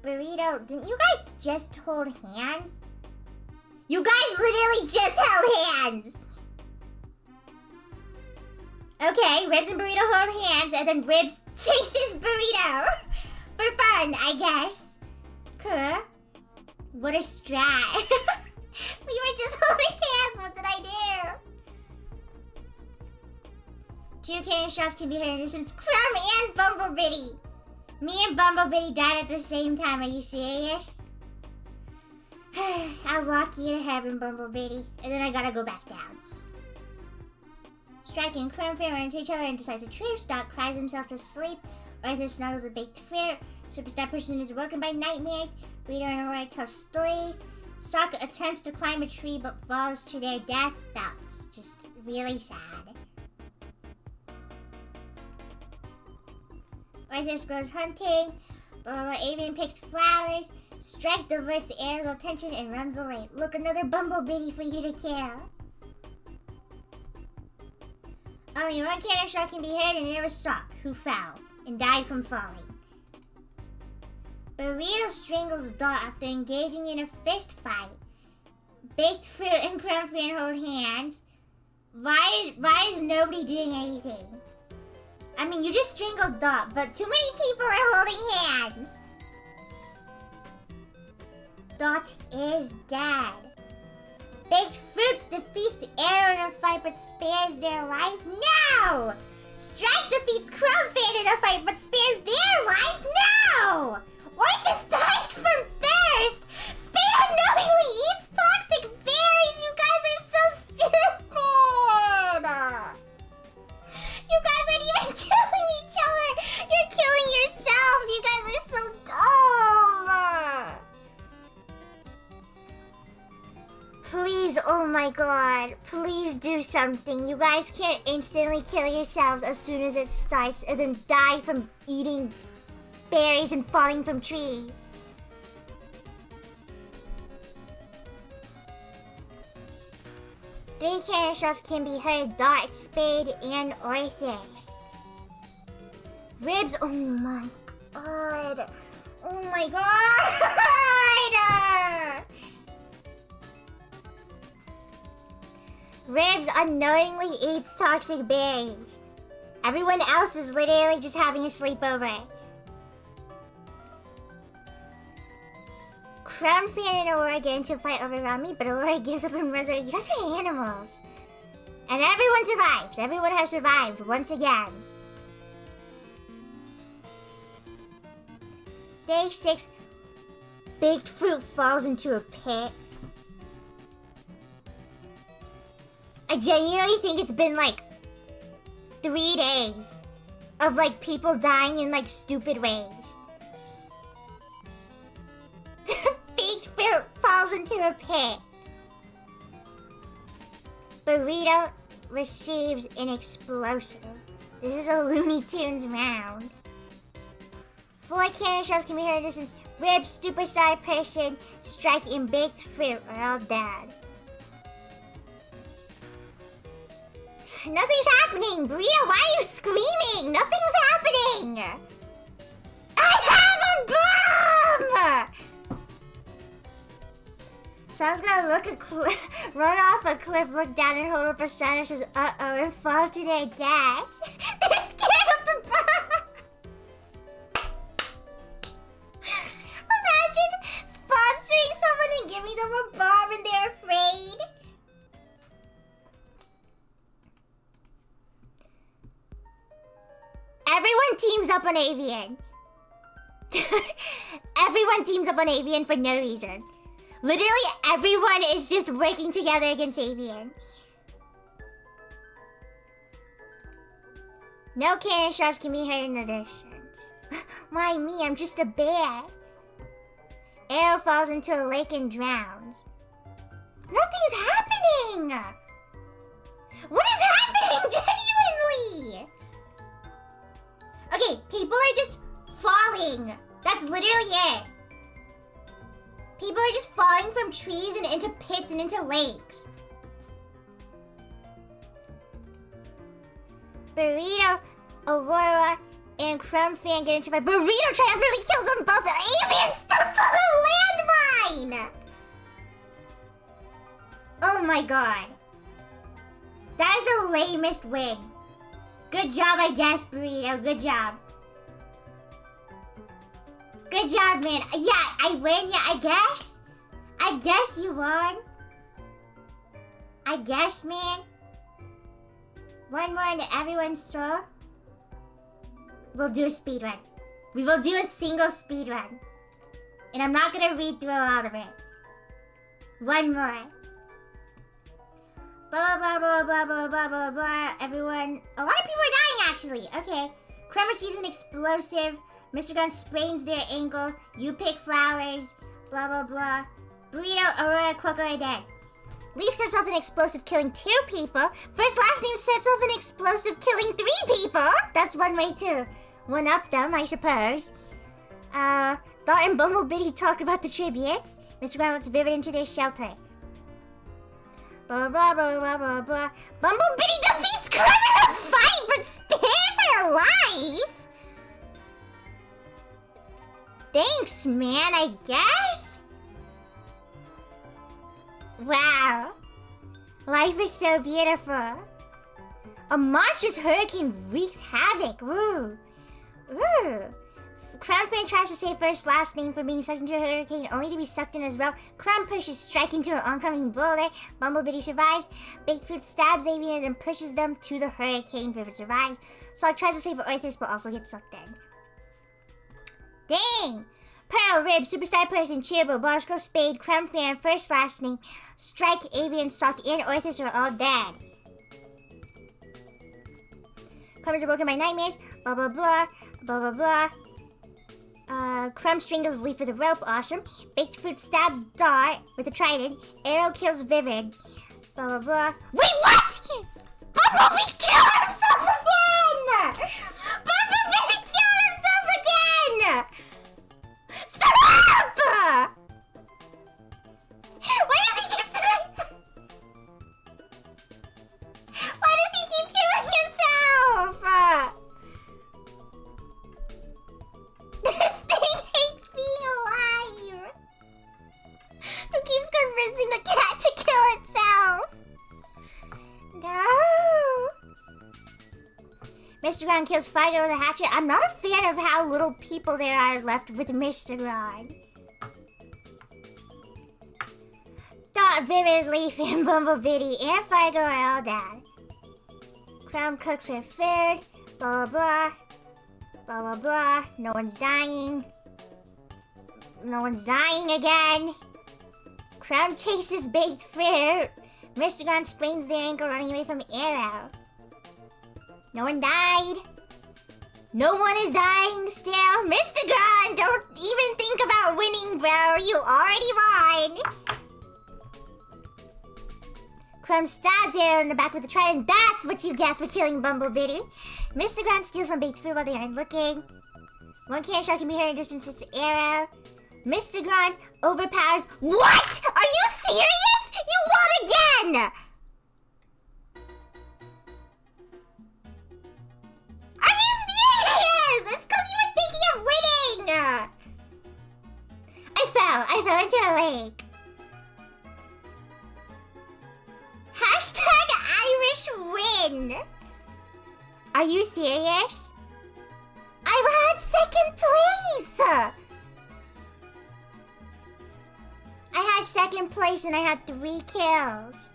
A: Burrito. Didn't you guys just hold hands? You guys literally just held hands. Okay, Ribs and Burrito hold hands, and then Ribs chases Burrito. For fun, I guess. Cool. What a strat. We were just holding hands. What did I do? 2 cannon shots can be heard in distance. Crumb and Bumblebee. Me and Bumblebee died at the same time. Are you serious? I'll walk you to heaven, Bumblebee. And then I gotta go back down. Striking and Crumb run into each other and decide to trip. Stock cries himself to sleep. Arthur snuggles with baked fruit. Superstar person is woken by nightmares. Burrito and Aurora tell stories. Sock attempts to climb a tree but falls to their death. That's just really sad. Arthur goes hunting. Avian picks flowers. Strike diverts the air's attention and runs away. Look, another Bumblebee for you to kill. Only one cannon shot can be heard, and it was Sock, who fell and died from falling. Burrito strangles Dot after engaging in a fist fight. Baked Fruit and Crumb Fan hold hands. Why is nobody doing anything? I mean, you just strangled Dot, but too many people are holding hands. Dot is dead. Baked Fruit defeats Arrow in a fight but spares their life? No! Strike defeats Crumb Fan in a fight but spares their life? No! Orcus dies from thirst! Spade unknowingly eats toxic berries! You guys are so stupid! You guys aren't even killing each other! You're killing yourselves! You guys are so dumb! Please, oh my god, please do something. You guys can't instantly kill yourselves as soon as it starts and then die from eating berries and falling from trees. Three cannon shots can be heard. Dart, Spade, and Orthus. Ribs, oh my god. Oh my god! Ribs unknowingly eats toxic berries. Everyone else is literally just having a sleepover. Crumb Fan and Aurora get into a fight over Rami, but Aurora gives up and runs away. You guys are animals. And everyone survives. Everyone has survived once again. Day 6. Baked Fruit falls into a pit. I genuinely think it's been like 3 days of like people dying in like stupid ways. Baked Fruit falls into a pit. Burrito receives an explosive. This is a Looney Tunes round. 4 cannon shots can be heard in distance. Ribs, Superstar Person, Strike, and Baked Fruit are all dead. Nothing's happening! Burrito, why are you screaming? Nothing's happening! I have a bomb! So I was gonna run off a cliff, look down and hold up a sign that says, uh-oh, and fall to their death. They're scared of the bomb! Imagine sponsoring someone and giving them a bomb and they're afraid. Everyone teams up on Avian. Everyone teams up on Avian for no reason. Literally everyone is just working together against Avian. No cannon shots can be heard in the distance. Why me? I'm just a bear. Arrow falls into a lake and drowns. Nothing's happening! What is happening genuinely? Okay, people are just falling. That's literally it. People are just falling from trees and into pits and into lakes. Burrito, Aurora, and Crumb Fan get into a fight. Burrito triumphantly kills them both. The Avian steps on a landmine! my god. That is the lamest win. Good job, I guess, Burrito. Good job. Good job, man. Yeah, I win. Yeah, I guess. I guess you won. I guess, man. One more and everyone saw. We'll do a speed run. We will do a single speed run. And I'm not gonna read through all of it. One more. Blah, blah, blah, blah, blah, blah, blah, blah. Everyone. A lot of people are dying, actually. Okay. Crumb receives an explosive. Mr. Gun sprains their ankle. You pick flowers. Blah, blah, blah. Burrito, Aurora, Coco are dead. Leaf sets off an explosive killing 2 people. First last name sets off an explosive killing 3 people. That's one way to one up them, I suppose. Dot and Bumblebee talk about the tributes. Mr. Gun lets Vivid into their shelter. Blah, blah, blah, blah, blah, blah. Bumblebee defeats Crumb in a fight, but spares her life? Thanks, man, I guess? Wow. Life is so beautiful. A monstrous hurricane wreaks havoc. Woo. Woo. Crumb fan tries to save first last name from being sucked into a hurricane, only to be sucked in as well. Crumb pushes Strike into an oncoming boulder. Bumblebee survives. Baked Fruit stabs Avian and pushes them to the hurricane. Vivid survives. Sock tries to save Arthas but also gets sucked in. Dang! Pearl, Rib, Superstar Person, Cheerbo, Bosco, Spade, Crumb fan, first last name, Strike, Avian, Sock, and Arthas are all dead. Crumbs are broken by nightmares. Blah blah blah. Blah blah blah. Crumb strangles Leaf with a rope, awesome. Baked Fruit stabs Dot with a trident. Arrow kills Vivid. Blah blah blah. Wait, what? Bumblebee killed himself again! Bumblebee killed himself again! Stop! Why does he keep doing that? Why does he keep killing himself? This thing hates being alive. Who keeps convincing the cat to kill itself? No. Mr. Ron kills Fido with a hatchet. I'm not a fan of how little people there are left with Mr. Ron. Dot, Vivid, Leaf, and Bumblebee and Fido are all dead. Crumb cooks her food. Blah, blah, blah. Blah, blah, blah. No one's dying. No one's dying again. Crumb chases Baked Fruit. Mr. Ron sprains their ankle running away from Arrow. No one died. No one is dying still. Mr. Ron, don't even think about winning, bro. You already won. Crumb stabs Arrow in the back with a trident. That's what you get for killing Bumblebee. Mr. Ron steals from Baked Fruit while they aren't looking. One cannon shot can be heard in distance. It's Arrow. Mr. Ron overpowers. What? Are you serious? You won again! Are you serious? It's because you were thinking of winning! I fell into a lake. Hashtag Irish win. Are you serious? I had second place! I had second place and I had 3 kills.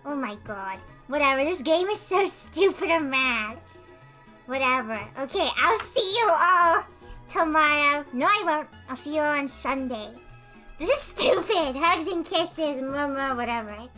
A: Oh my god. Whatever, this game is so stupid and mad. Whatever. Okay, I'll see you all tomorrow. No, I won't. I'll see you all on Sunday. This is stupid. Hugs and kisses, whatever.